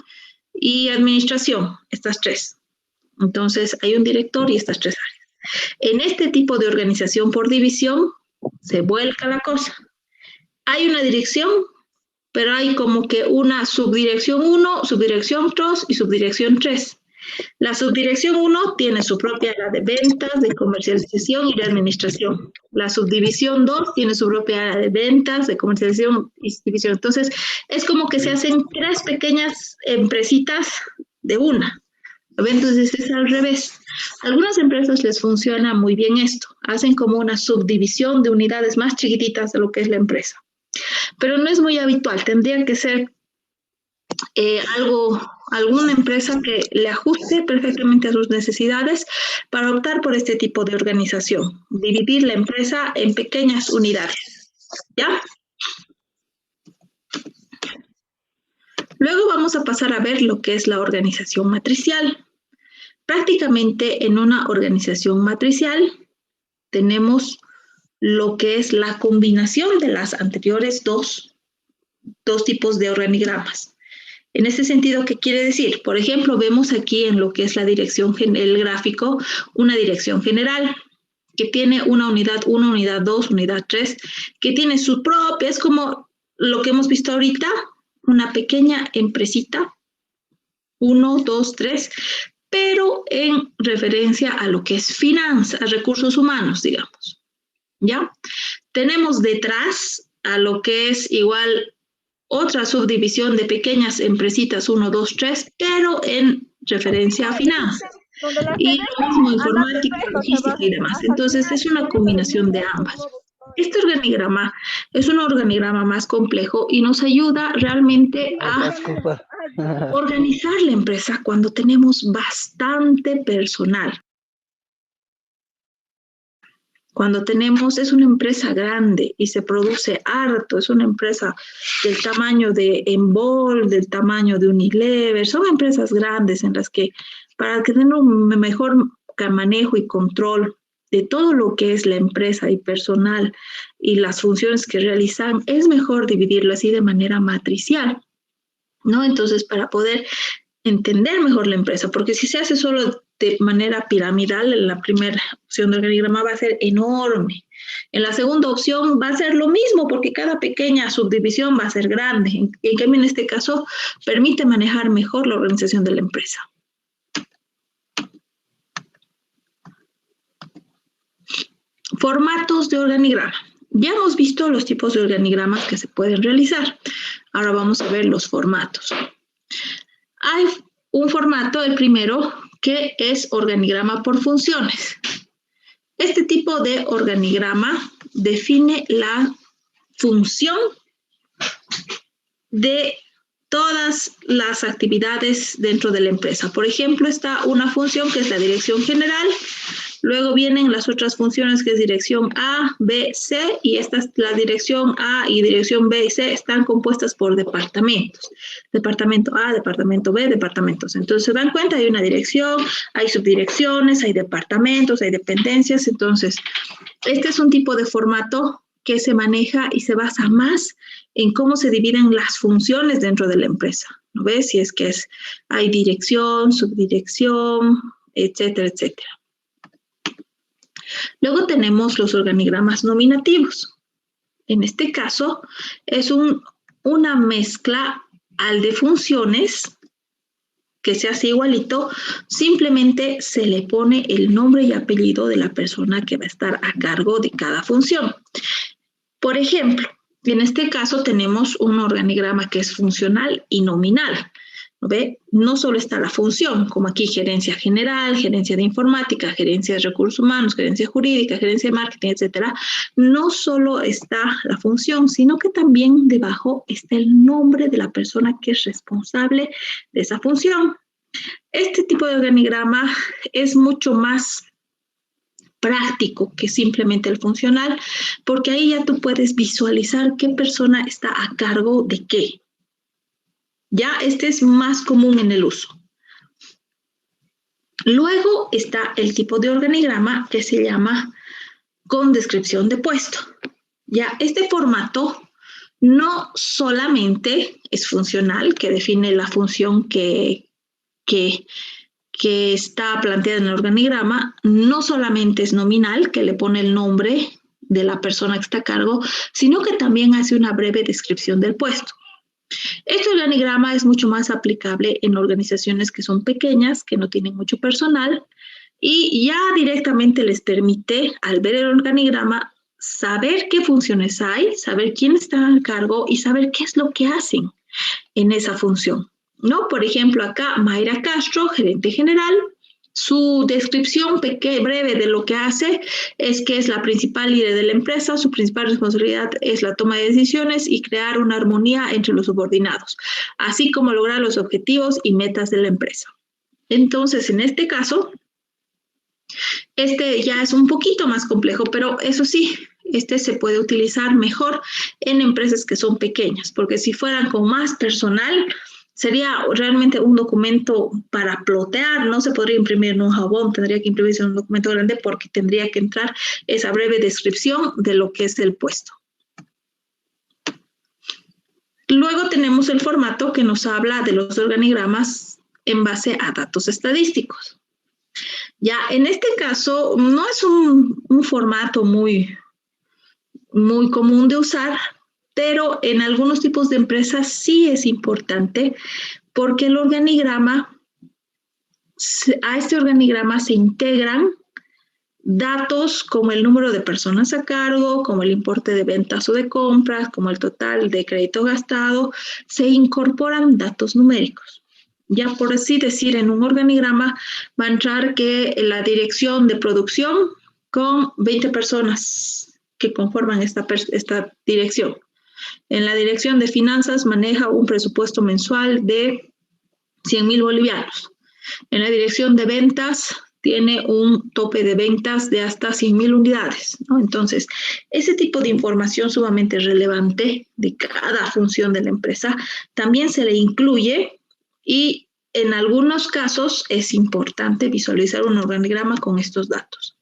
y administración, estas tres. Entonces hay un director y estas tres áreas. En este tipo de organización por división se vuelca la cosa. Hay una dirección, pero hay como que una subdirección 1, subdirección 2 y subdirección 3. La subdirección 1 tiene su propia área de ventas, de comercialización y de administración. La subdivisión 2 tiene su propia área de ventas, de comercialización y distribución. Entonces, es como que se hacen tres pequeñas empresitas de una. Entonces, es al revés. A algunas empresas les funciona muy bien esto. Hacen como una subdivisión de unidades más chiquititas de lo que es la empresa. Pero no es muy habitual. Tendría que ser alguna empresa que le ajuste perfectamente a sus necesidades para optar por este tipo de organización, dividir la empresa en pequeñas unidades, ¿ya? Luego vamos a pasar a ver lo que es la organización matricial. Prácticamente en una organización matricial tenemos lo que es la combinación de las anteriores dos tipos de organigramas. En este sentido, ¿qué quiere decir? Por ejemplo, vemos aquí en lo que es la dirección, el gráfico, una dirección general que tiene una unidad 1, unidad 2, unidad 3, que tiene su propia, es como lo que hemos visto ahorita, una pequeña empresita, 1, 2, 3, pero en referencia a lo que es finanzas, a recursos humanos, digamos. ¿Ya? Tenemos detrás a lo que es igual otra subdivisión de pequeñas empresitas 1, 2, 3, pero en referencia a finanzas. Y lo mismo informática, logística y demás. Entonces, es una combinación de ambas. Este organigrama es un organigrama más complejo y nos ayuda realmente a organizar la empresa cuando tenemos bastante personal. Cuando es una empresa grande y se produce harto, es una empresa del tamaño de Envol, del tamaño de Unilever, son empresas grandes en las que para que tengan un mejor manejo y control de todo lo que es la empresa y personal y las funciones que realizan, es mejor dividirlo así de manera matricial, ¿no? Entonces, para poder entender mejor la empresa, porque si se hace solo de manera piramidal, la primera opción del organigrama va a ser enorme. En la segunda opción va a ser lo mismo, porque cada pequeña subdivisión va a ser grande. En cambio, en este caso, permite manejar mejor la organización de la empresa. Formatos de organigrama. Ya hemos visto los tipos de organigramas que se pueden realizar. Ahora vamos a ver los formatos. Hay un formato, el primero, que es organigrama por funciones. Este tipo de organigrama define la función de todas las actividades dentro de la empresa. Por ejemplo, está una función que es la dirección general, luego vienen las otras funciones que es dirección A, B, C, y la dirección A y dirección B y C están compuestas por departamentos. Departamento A, departamento B, departamentos. Entonces, se dan cuenta, hay una dirección, hay subdirecciones, hay departamentos, hay dependencias. Entonces, este es un tipo de formato que se maneja y se basa más en cómo se dividen las funciones dentro de la empresa, ¿no ves? Si es que hay dirección, subdirección, etcétera, etcétera. Luego tenemos los organigramas nominativos. En este caso, es una mezcla al de funciones que se hace igualito, simplemente se le pone el nombre y apellido de la persona que va a estar a cargo de cada función. Por ejemplo, en este caso tenemos un organigrama que es funcional y nominal. ¿No ve? No solo está la función, como aquí gerencia general, gerencia de informática, gerencia de recursos humanos, gerencia jurídica, gerencia de marketing, etcétera. No solo está la función, sino que también debajo está el nombre de la persona que es responsable de esa función. Este tipo de organigrama es mucho más práctico que simplemente el funcional, porque ahí ya tú puedes visualizar qué persona está a cargo de qué. Ya este es más común en el uso. Luego está el tipo de organigrama que se llama con descripción de puesto. Ya este formato no solamente es funcional, que define la función que está planteada en el organigrama, no solamente es nominal, que le pone el nombre de la persona que está a cargo, sino que también hace una breve descripción del puesto. Este organigrama es mucho más aplicable en organizaciones que son pequeñas, que no tienen mucho personal, y ya directamente les permite, al ver el organigrama, saber qué funciones hay, saber quién está a cargo y saber qué es lo que hacen en esa función, ¿no? Por ejemplo, acá Mayra Castro, gerente general, su descripción breve de lo que hace es que es la principal líder de la empresa, su principal responsabilidad es la toma de decisiones y crear una armonía entre los subordinados, así como lograr los objetivos y metas de la empresa. Entonces, en este caso, este ya es un poquito más complejo, pero eso sí, este se puede utilizar mejor en empresas que son pequeñas, porque si fueran con más personal, sería realmente un documento para plotear, no se podría imprimir en un jabón, tendría que imprimirse en un documento grande porque tendría que entrar esa breve descripción de lo que es el puesto. Luego tenemos el formato que nos habla de los organigramas en base a datos estadísticos. Ya, en este caso, no es un formato muy común de usar, pero en algunos tipos de empresas sí es importante porque el organigrama, a este organigrama se integran datos como el número de personas a cargo, como el importe de ventas o de compras, como el total de crédito gastado, se incorporan datos numéricos. Ya por así decir, en un organigrama va a entrar que la dirección de producción con 20 personas que conforman esta dirección. En la dirección de finanzas maneja un presupuesto mensual de 100,000 bolivianos. En la dirección de ventas tiene un tope de ventas de hasta 100,000 unidades, ¿no? Entonces, ese tipo de información sumamente relevante de cada función de la empresa también se le incluye y en algunos casos es importante visualizar un organigrama con estos datos.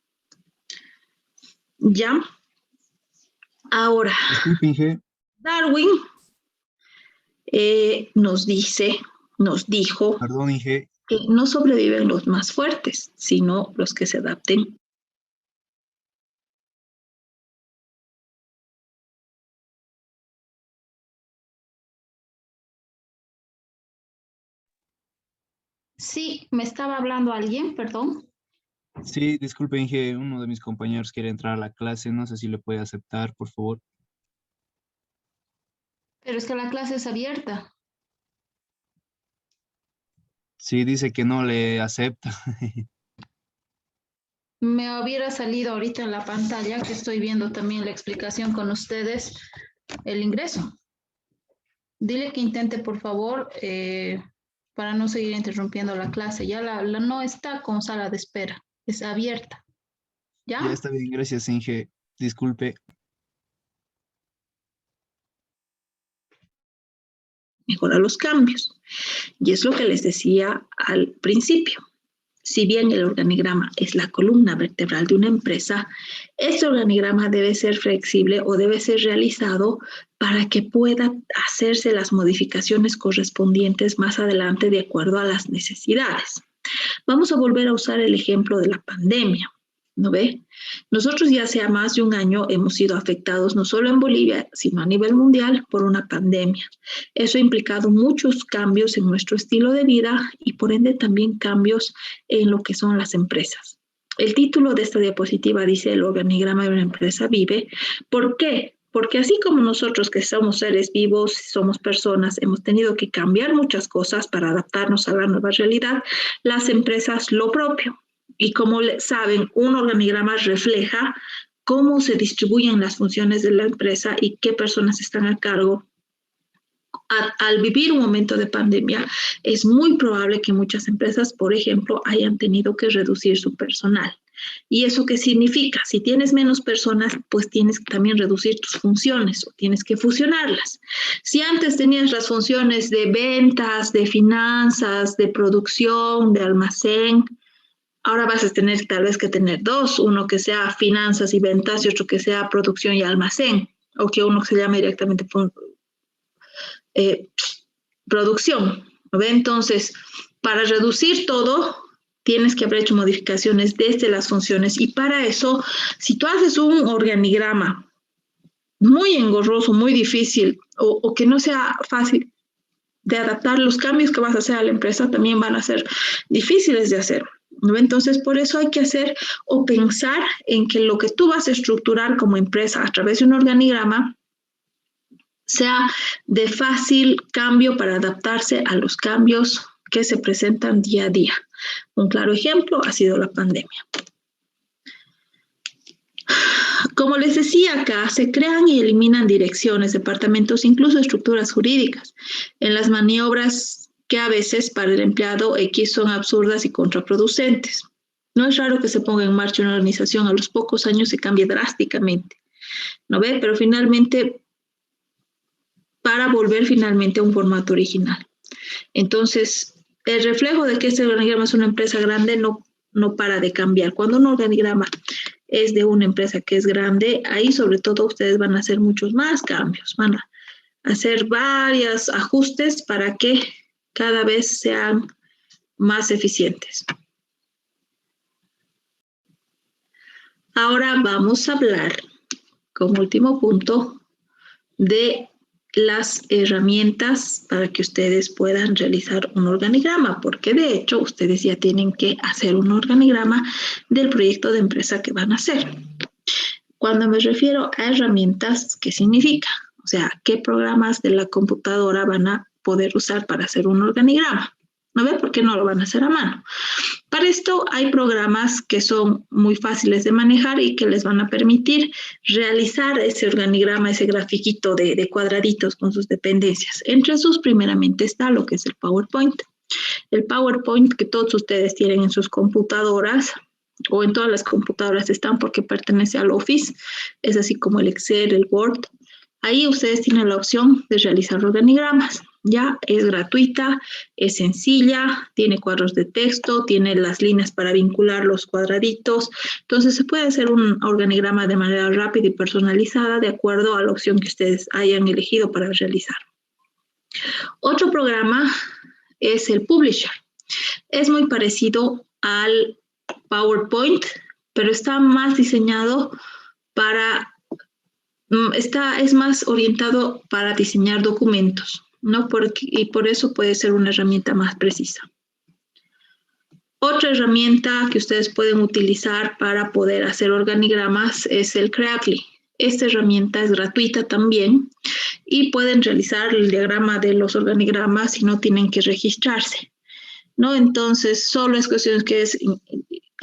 ¿Ya? Ahora, Disculpe, Inge. Darwin nos dijo Perdón, Inge. que no sobreviven los más fuertes, sino los que se adapten. Sí, me estaba hablando alguien, perdón. Sí, disculpe, Inge. Uno de mis compañeros quiere entrar a la clase. No sé si le puede aceptar, por favor. Pero es que la clase es abierta. Sí, dice que no le acepta. Me hubiera salido ahorita en la pantalla, que estoy viendo también la explicación con ustedes, el ingreso. Dile que intente, por favor, para no seguir interrumpiendo la clase. Ya la no está con sala de espera, es abierta. ¿Ya? Ya está bien, gracias, Inge. Disculpe. Mejora los cambios. Y es lo que les decía al principio. Si bien el organigrama es la columna vertebral de una empresa, este organigrama debe ser flexible o debe ser realizado para que pueda hacerse las modificaciones correspondientes más adelante de acuerdo a las necesidades. Vamos a volver a usar el ejemplo de la pandemia, ¿no ve? Nosotros ya hace más de un año hemos sido afectados no solo en Bolivia, sino a nivel mundial por una pandemia. Eso ha implicado muchos cambios en nuestro estilo de vida y por ende también cambios en lo que son las empresas. El título de esta diapositiva dice el organigrama de una empresa vive. ¿Por qué? Porque así como nosotros que somos seres vivos, somos personas, hemos tenido que cambiar muchas cosas para adaptarnos a la nueva realidad, las empresas lo propio. Y como saben, un organigrama refleja cómo se distribuyen las funciones de la empresa y qué personas están a cargo. Al vivir un momento de pandemia, es muy probable que muchas empresas, por ejemplo, hayan tenido que reducir su personal. ¿Y eso qué significa? Si tienes menos personas, pues tienes que también reducir tus funciones o tienes que fusionarlas. Si antes tenías las funciones de ventas, de finanzas, de producción, de almacén, ahora vas a tener tal vez que tener dos, uno que sea finanzas y ventas y otro que sea producción y almacén, o que uno se llame directamente producción. ¿No? Entonces, para reducir todo, tienes que haber hecho modificaciones desde las funciones y para eso, si tú haces un organigrama muy engorroso, muy difícil o que no sea fácil de adaptar, los cambios que vas a hacer a la empresa también van a ser difíciles de hacer. ¿No? Entonces, por eso hay que hacer o pensar en que lo que tú vas a estructurar como empresa a través de un organigrama sea de fácil cambio para adaptarse a los cambios que se presentan día a día. Un claro ejemplo ha sido la pandemia. Como les decía acá, se crean y eliminan direcciones, departamentos, incluso estructuras jurídicas, en las maniobras que a veces para el empleado X son absurdas y contraproducentes. No es raro que se ponga en marcha una organización, a los pocos años se cambie drásticamente, ¿no ve? Pero finalmente, para volver finalmente a un formato original. Entonces, el reflejo de que este organigrama es una empresa grande no para de cambiar. Cuando un organigrama es de una empresa que es grande, ahí sobre todo ustedes van a hacer muchos más cambios, van a hacer varios ajustes para que cada vez sean más eficientes. Ahora vamos a hablar, como último punto, de las herramientas para que ustedes puedan realizar un organigrama, porque de hecho ustedes ya tienen que hacer un organigrama del proyecto de empresa que van a hacer. Cuando me refiero a herramientas, ¿qué significa? O sea, ¿qué programas de la computadora van a poder usar para hacer un organigrama? ¿No ve? Porque no lo van a hacer a mano. Para esto hay programas que son muy fáciles de manejar y que les van a permitir realizar ese organigrama, ese grafiquito de cuadraditos con sus dependencias. Entre sus, primeramente está lo que es el PowerPoint. El PowerPoint que todos ustedes tienen en sus computadoras, o en todas las computadoras están porque pertenece al Office, es así como el Excel, el Word. Ahí ustedes tienen la opción de realizar organigramas. Ya es gratuita, es sencilla, tiene cuadros de texto, tiene las líneas para vincular los cuadraditos. Entonces se puede hacer un organigrama de manera rápida y personalizada de acuerdo a la opción que ustedes hayan elegido para realizar. Otro programa es el Publisher. Es muy parecido al PowerPoint, pero está más diseñado para, es más orientado para diseñar documentos, ¿no? Y por eso puede ser una herramienta más precisa. Otra herramienta que ustedes pueden utilizar para poder hacer organigramas es el Creatly. Esta herramienta es gratuita también y pueden realizar el diagrama de los organigramas y no tienen que registrarse, ¿no? Entonces, solo es cuestión que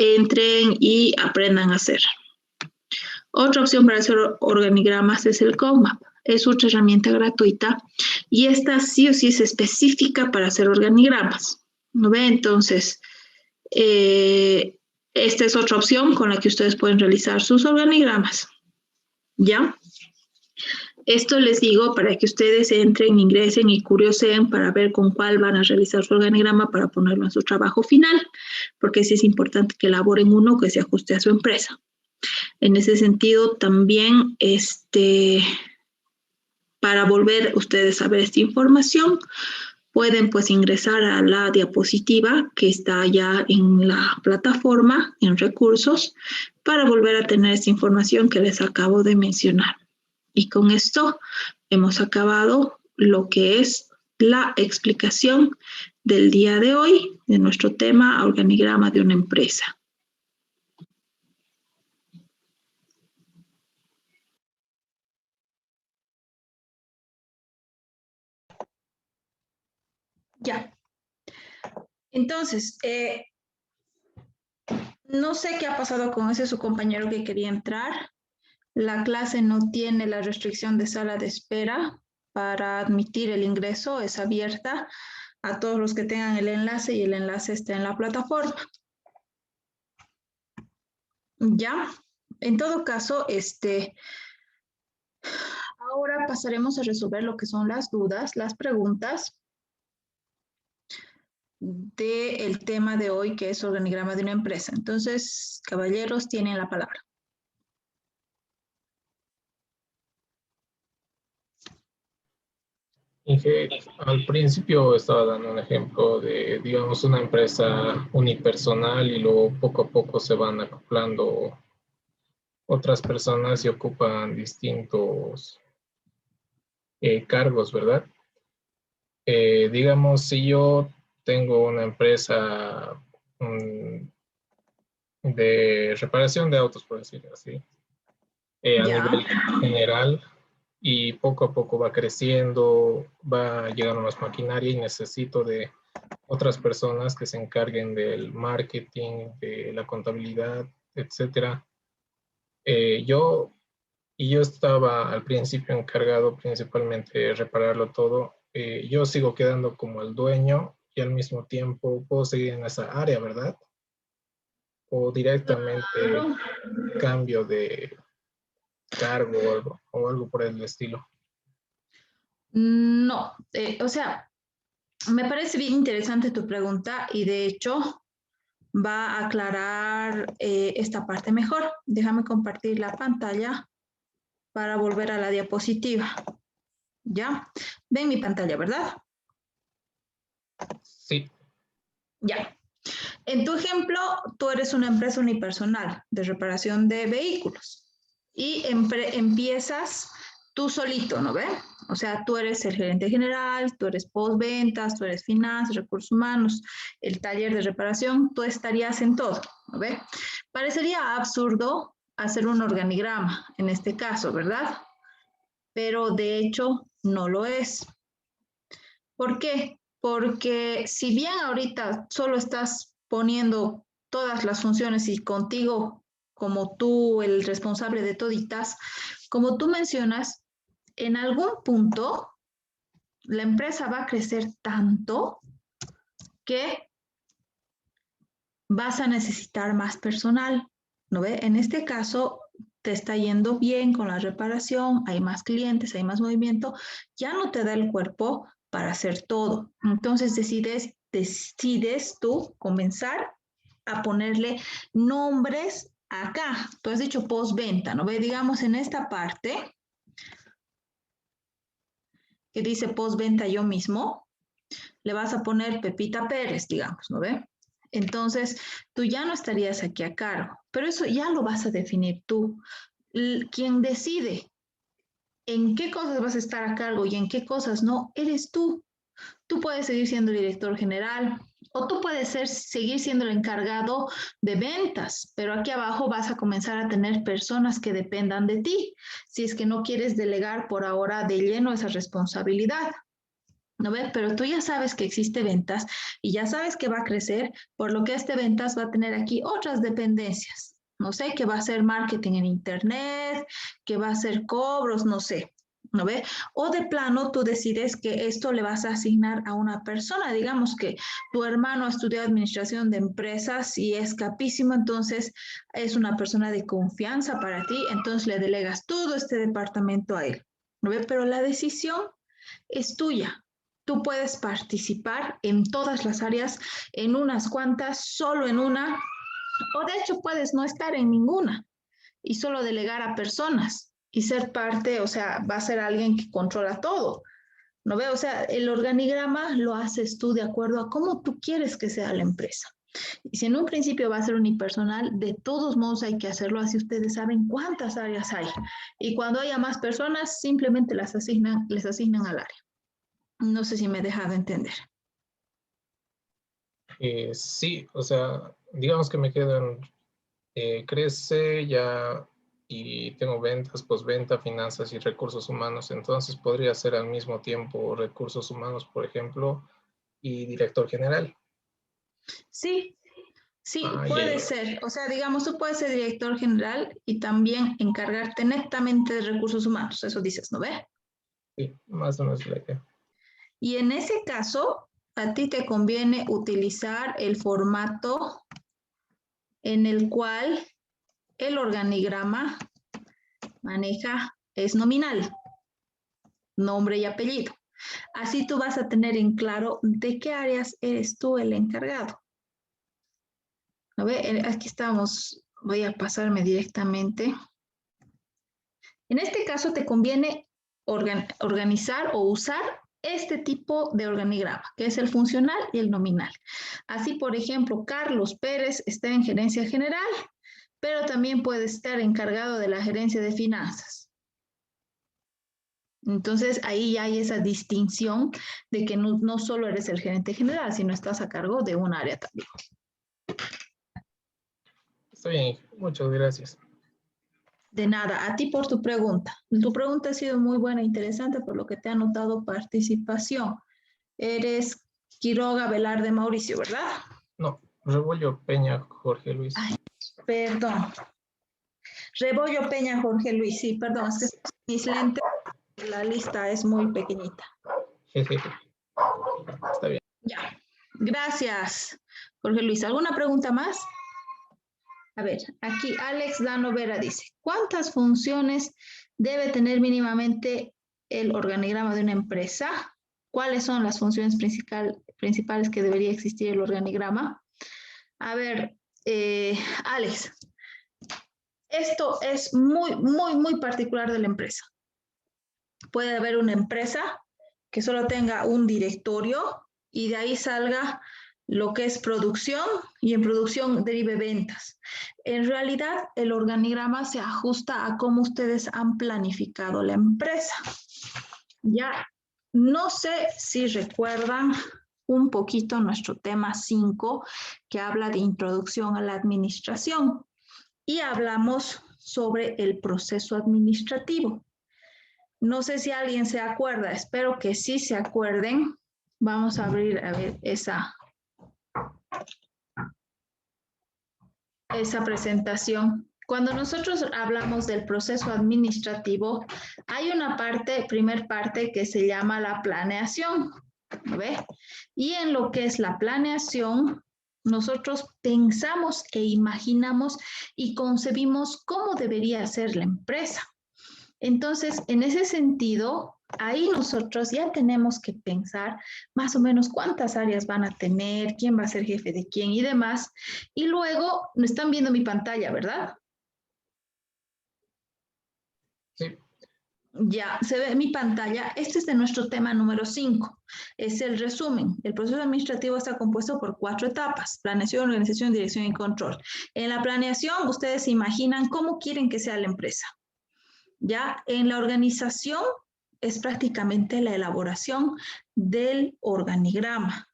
entren y aprendan a hacer. Otra opción para hacer organigramas es el COMAP. Es otra herramienta gratuita y esta sí o sí es específica para hacer organigramas, ¿no ve? Entonces, esta es otra opción con la que ustedes pueden realizar sus organigramas, ¿ya? Esto les digo para que ustedes entren, ingresen y curioseen para ver con cuál van a realizar su organigrama para ponerlo en su trabajo final, porque sí es importante que elaboren uno que se ajuste a su empresa. En ese sentido, también, para volver ustedes a ver esta información, pueden pues ingresar a la diapositiva que está ya en la plataforma, en recursos, para volver a tener esta información que les acabo de mencionar. Y con esto hemos acabado lo que es la explicación del día de hoy de nuestro tema organigrama de una empresa. Ya. Entonces, no sé qué ha pasado con ese su compañero que quería entrar. La clase no tiene la restricción de sala de espera para admitir el ingreso, es abierta a todos los que tengan el enlace y el enlace está en la plataforma. Ya, en todo caso, ahora pasaremos a resolver lo que son las dudas, las preguntas del tema de hoy, que es organigrama de una empresa. Entonces, caballeros, tienen la palabra. Inge, al principio estaba dando un ejemplo de, digamos, una empresa unipersonal y luego poco a poco se van acoplando otras personas y ocupan distintos cargos, ¿verdad? Digamos, si yo tengo una empresa de reparación de autos, por decirlo así, a nivel general, y poco a poco va creciendo, va llegando más maquinaria y necesito de otras personas que se encarguen del marketing, de la contabilidad, etcétera. Yo estaba al principio encargado principalmente de repararlo todo. Yo sigo quedando como el dueño y al mismo tiempo puedo seguir en esa área, ¿verdad? O directamente cambio de cargo o algo por el estilo. No, o sea, me parece bien interesante tu pregunta y de hecho va a aclarar esta parte mejor. Déjame compartir la pantalla para volver a la diapositiva. ¿Ya? Ven mi pantalla, ¿verdad? Sí. Ya. En tu ejemplo, tú eres una empresa unipersonal de reparación de vehículos y empiezas tú solito, ¿no ve? O sea, tú eres el gerente general, tú eres postventas, tú eres finanzas, recursos humanos, el taller de reparación, tú estarías en todo, ¿no ve? Parecería absurdo hacer un organigrama en este caso, ¿verdad? Pero de hecho no lo es. ¿Por qué? porque si bien ahorita solo estás poniendo todas las funciones y contigo como tú el responsable de toditas, como tú mencionas, en algún punto la empresa va a crecer tanto que vas a necesitar más personal, ¿no ve? En este caso, te está yendo bien con la reparación, hay más clientes, hay más movimiento, ya no te da el cuerpo para hacer todo. Entonces decides tú comenzar a ponerle nombres acá. Tú has dicho postventa, ¿no ve? Digamos en esta parte que dice postventa yo mismo, le vas a poner Pepita Pérez, digamos, ¿no ve? Entonces, tú ya no estarías aquí a cargo, pero eso ya lo vas a definir tú. Quien decide en qué cosas vas a estar a cargo y en qué cosas no, eres tú. Tú puedes seguir siendo el director general o tú puedes seguir siendo el encargado de ventas, pero aquí abajo vas a comenzar a tener personas que dependan de ti, si es que no quieres delegar por ahora de lleno esa responsabilidad. ¿No ves? Pero tú ya sabes que existe ventas y ya sabes que va a crecer, por lo que este ventas va a tener aquí otras dependencias. No sé, que va a ser marketing en internet, que va a ser cobros, no sé. ¿No ve? O de plano tú decides que esto le vas a asignar a una persona. Digamos que tu hermano estudió administración de empresas y es capísimo, entonces es una persona de confianza para ti, entonces le delegas todo este departamento a él. ¿No ve? Pero la decisión es tuya. Tú puedes participar en todas las áreas, en unas cuantas, solo en una, o de hecho puedes no estar en ninguna y solo delegar a personas y ser parte, o sea, va a ser alguien que controla todo. ¿No ve? O sea, el organigrama lo haces tú de acuerdo a cómo tú quieres que sea la empresa. Y si en un principio va a ser unipersonal, de todos modos hay que hacerlo así ustedes saben cuántas áreas hay. Y cuando haya más personas, simplemente les asignan al área. No sé si me he dejado entender. Sí, o sea, digamos que me quedan, crece ya y tengo ventas, postventa, finanzas y recursos humanos. Entonces podría ser al mismo tiempo recursos humanos, por ejemplo, y director general. Sí, puede ser. O sea, digamos, tú puedes ser director general y también encargarte netamente de recursos humanos. Eso dices, ¿no ve? Sí, más o menos la idea. Y en ese caso, a ti te conviene utilizar el formato en el cual el organigrama es nominal, nombre y apellido. Así tú vas a tener en claro de qué áreas eres tú el encargado. ¿No ve? Aquí estamos, voy a pasarme directamente. En este caso te conviene organizar o usar este tipo de organigrama, que es el funcional y el nominal. Así, por ejemplo, Carlos Pérez está en gerencia general, pero también puede estar encargado de la gerencia de finanzas. Entonces, ahí ya hay esa distinción de que no solo eres el gerente general, sino estás a cargo de un área también. Está bien, muchas gracias. De nada, a ti por tu pregunta. Tu pregunta ha sido muy buena e interesante, por lo que te ha notado participación. Eres Quiroga Velarde Mauricio, ¿verdad? No, Rebollo Peña Jorge Luis. Ay, perdón. Rebollo Peña Jorge Luis, sí, perdón, es que mis lentes, la lista es muy pequeñita. Está bien. Ya, gracias, Jorge Luis. ¿Alguna pregunta más? A ver, aquí Alex Dano Vera dice, ¿cuántas funciones debe tener mínimamente el organigrama de una empresa? ¿Cuáles son las funciones principales que debería existir el organigrama? A ver, Alex, esto es muy particular de la empresa. Puede haber una empresa que solo tenga un directorio y de ahí salga lo que es producción y en producción derive ventas. En realidad, el organigrama se ajusta a cómo ustedes han planificado la empresa. Ya, no sé si recuerdan un poquito nuestro tema 5, que habla de introducción a la administración. Y hablamos sobre el proceso administrativo. No sé si alguien se acuerda, espero que sí se acuerden Vamos a abrir a ver esa presentación. Cuando nosotros hablamos del proceso administrativo, hay una parte, primer parte, que se llama la planeación. ¿Ve? Y en lo que es la planeación, nosotros pensamos e imaginamos y concebimos cómo debería ser la empresa. Entonces, en ese sentido, ahí nosotros ya tenemos que pensar más o menos cuántas áreas van a tener, quién va a ser jefe de quién y demás. Y luego, no están viendo mi pantalla, ¿verdad? Sí. Ya se ve mi pantalla. Este es de nuestro tema número 5. Es el resumen. El proceso administrativo está compuesto por 4 etapas: planeación, organización, dirección y control. En la planeación, ustedes se imaginan cómo quieren que sea la empresa. Ya en la organización es prácticamente la elaboración del organigrama.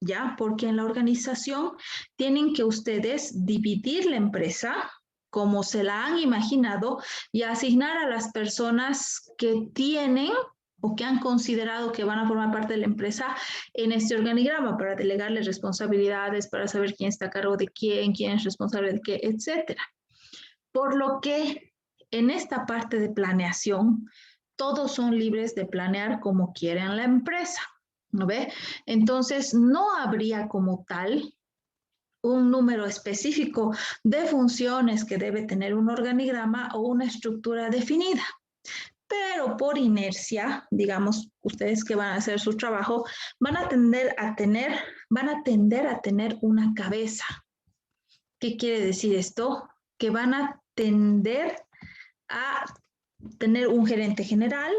¿Ya? Porque en la organización tienen que ustedes dividir la empresa como se la han imaginado y asignar a las personas que tienen o que han considerado que van a formar parte de la empresa en este organigrama para delegarles responsabilidades, para saber quién está a cargo de quién es responsable de qué, etc. Por lo que en esta parte de planeación, todos son libres de planear como quieran la empresa. ¿No ve? Entonces, no habría como tal un número específico de funciones que debe tener un organigrama o una estructura definida. Pero por inercia, digamos, ustedes que van a hacer su trabajo, van a tender a tener una cabeza. ¿Qué quiere decir esto? Que van a tender a tener un gerente general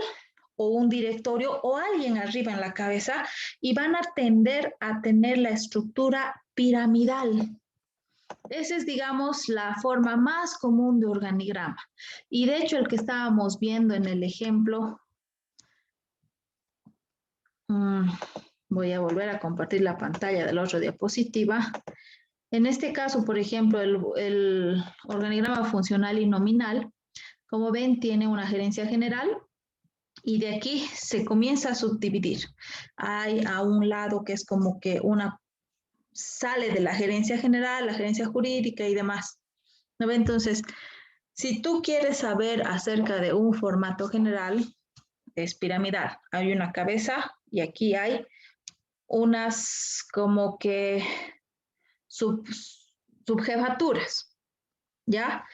o un directorio o alguien arriba en la cabeza y van a tender a tener la estructura piramidal. Esa es, digamos, la forma más común de organigrama. Y de hecho, el que estábamos viendo en el ejemplo, voy a volver a compartir la pantalla de la otra diapositiva. En este caso, por ejemplo, el organigrama funcional y nominal, como ven, tiene una gerencia general. Y de aquí se comienza a subdividir. Hay a un lado que es como que sale de la gerencia general, la gerencia jurídica y demás. ¿No ve? Entonces, si tú quieres saber acerca de un formato general, es piramidal. Hay una cabeza y aquí hay unas como que subjefaturas. ¿Ya?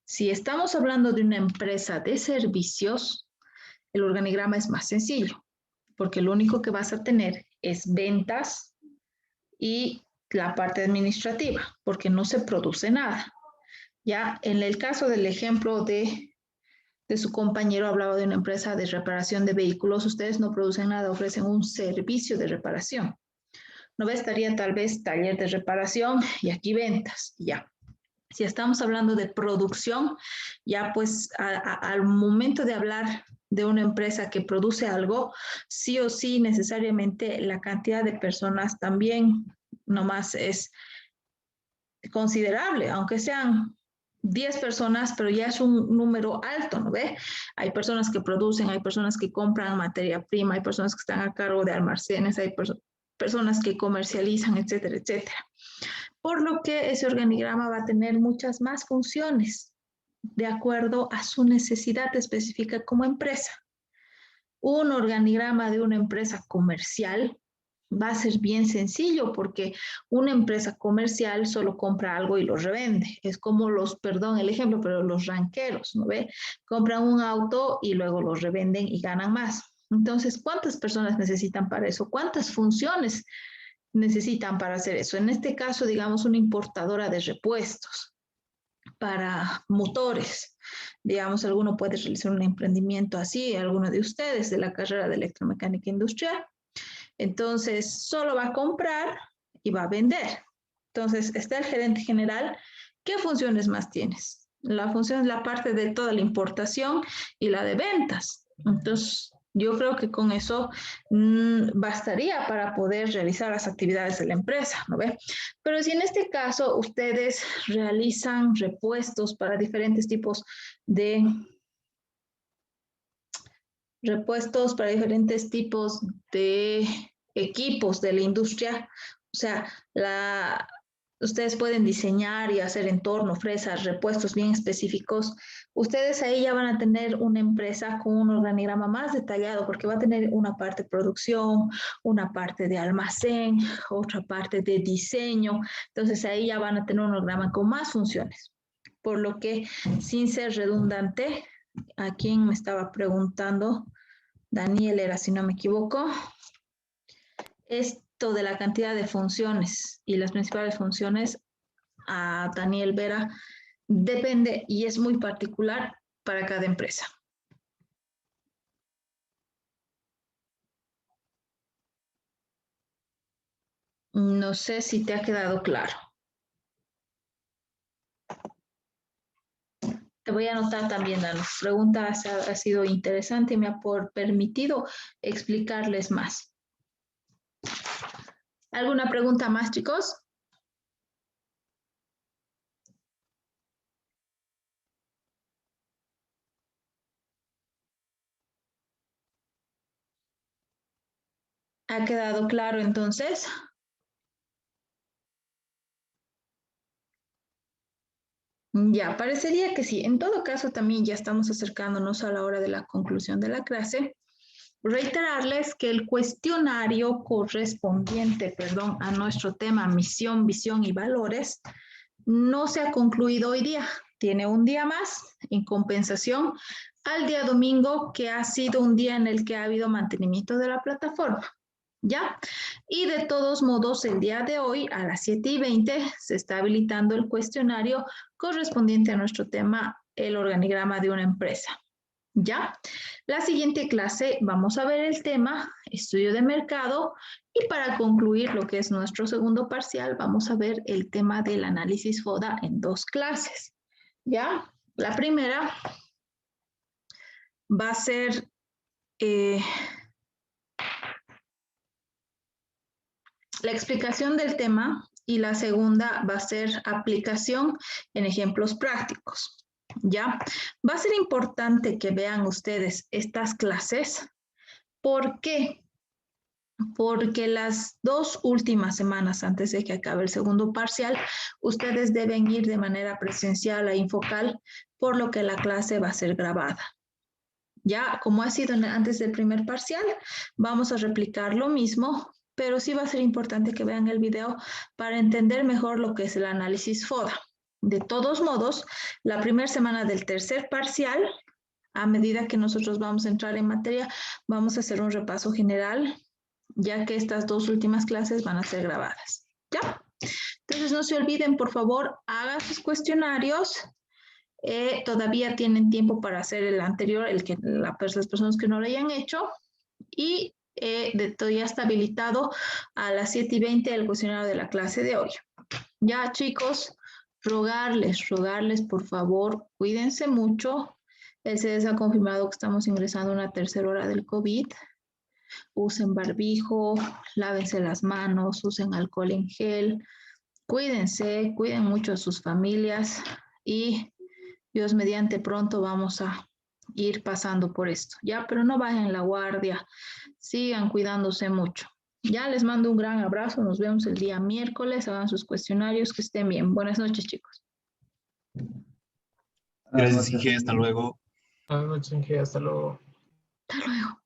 Si estamos hablando de una empresa de servicios, el organigrama es más sencillo, porque lo único que vas a tener es ventas y la parte administrativa, porque no se produce nada. Ya en el caso del ejemplo de su compañero, hablaba de una empresa de reparación de vehículos. Ustedes no producen nada, ofrecen un servicio de reparación. No estaría tal vez taller de reparación y aquí ventas, ya. Si estamos hablando de producción, ya pues al momento de hablar de una empresa que produce algo, sí o sí necesariamente la cantidad de personas también nomás es considerable, aunque sean 10 personas, pero ya es un número alto, ¿no ve? Hay personas que producen, hay personas que compran materia prima, hay personas que están a cargo de almacenes, hay personas que comercializan, etcétera, etcétera. Por lo que ese organigrama va a tener muchas más funciones de acuerdo a su necesidad específica como empresa. Un organigrama de una empresa comercial va a ser bien sencillo porque una empresa comercial solo compra algo y lo revende. Es como el ejemplo, pero los ranqueros, ¿no ve? Compran un auto y luego lo revenden y ganan más. Entonces, ¿cuántas personas necesitan para eso? ¿Cuántas funciones necesitan para hacer eso? En este caso, digamos, una importadora de repuestos para motores. Digamos, alguno puede realizar un emprendimiento así, alguno de ustedes de la carrera de electromecánica industrial. Entonces, solo va a comprar y va a vender. Entonces, está el gerente general. ¿Qué funciones más tienes? La función es la parte de toda la importación y la de ventas. Entonces, yo creo que con eso bastaría para poder realizar las actividades de la empresa, ¿no ve? Pero si en este caso ustedes realizan repuestos para diferentes tipos de equipos de la industria. O sea, ustedes pueden diseñar y hacer entorno, fresas, repuestos bien específicos. Ustedes ahí ya van a tener una empresa con un organigrama más detallado porque va a tener una parte de producción, una parte de almacén, otra parte de diseño. Entonces ahí ya van a tener un organigrama con más funciones. Por lo que, sin ser redundante, ¿a quién me estaba preguntando? Daniel era, si no me equivoco. Esto de la cantidad de funciones y las principales funciones a Daniel Vera depende y es muy particular para cada empresa. No sé si te ha quedado claro. Te voy a anotar también, la pregunta ha sido interesante y me ha permitido explicarles más. ¿Alguna pregunta más, chicos? ¿Ha quedado claro entonces? Ya, parecería que sí. En todo caso, también ya estamos acercándonos a la hora de la conclusión de la clase. Reiterarles que el cuestionario correspondiente, a nuestro tema misión, visión y valores no se ha concluido hoy día. Tiene un día más en compensación al día domingo, que ha sido un día en el que ha habido mantenimiento de la plataforma. ¿Ya? Y de todos modos, el día de hoy a las 7:20 se está habilitando el cuestionario correspondiente a nuestro tema, el organigrama de una empresa. ¿Ya? La siguiente clase vamos a ver el tema estudio de mercado y para concluir lo que es nuestro segundo parcial vamos a ver el tema del análisis FODA en 2 clases. ¿Ya? La primera va a ser la explicación del tema y la segunda va a ser aplicación en ejemplos prácticos. ¿Ya? Va a ser importante que vean ustedes estas clases. ¿Por qué? Porque las 2 últimas semanas antes de que acabe el segundo parcial, ustedes deben ir de manera presencial a Infocal, por lo que la clase va a ser grabada. Ya, como ha sido antes del primer parcial, vamos a replicar lo mismo, pero sí va a ser importante que vean el video para entender mejor lo que es el análisis FODA. De todos modos, la primera semana del tercer parcial, a medida que nosotros vamos a entrar en materia, vamos a hacer un repaso general, ya que estas 2 últimas clases van a ser grabadas. ¿Ya? Entonces, no se olviden, por favor, hagan sus cuestionarios. Todavía tienen tiempo para hacer el anterior, las personas que no lo hayan hecho. Y ya está habilitado a las 7:20 el cuestionario de la clase de hoy. Ya, chicos, rogarles, por favor, cuídense mucho. El CDC ha confirmado que estamos ingresando a una tercera ola del COVID. Usen barbijo, lávense las manos, usen alcohol en gel. Cuídense, cuiden mucho a sus familias y Dios mediante pronto vamos a ir pasando por esto, ¿ya? Pero no bajen la guardia, sigan cuidándose mucho. Ya les mando un gran abrazo, nos vemos el día miércoles, hagan sus cuestionarios, que estén bien. Buenas noches, chicos. Gracias, Inge, hasta luego. Buenas noches, Inge, hasta luego. Hasta luego.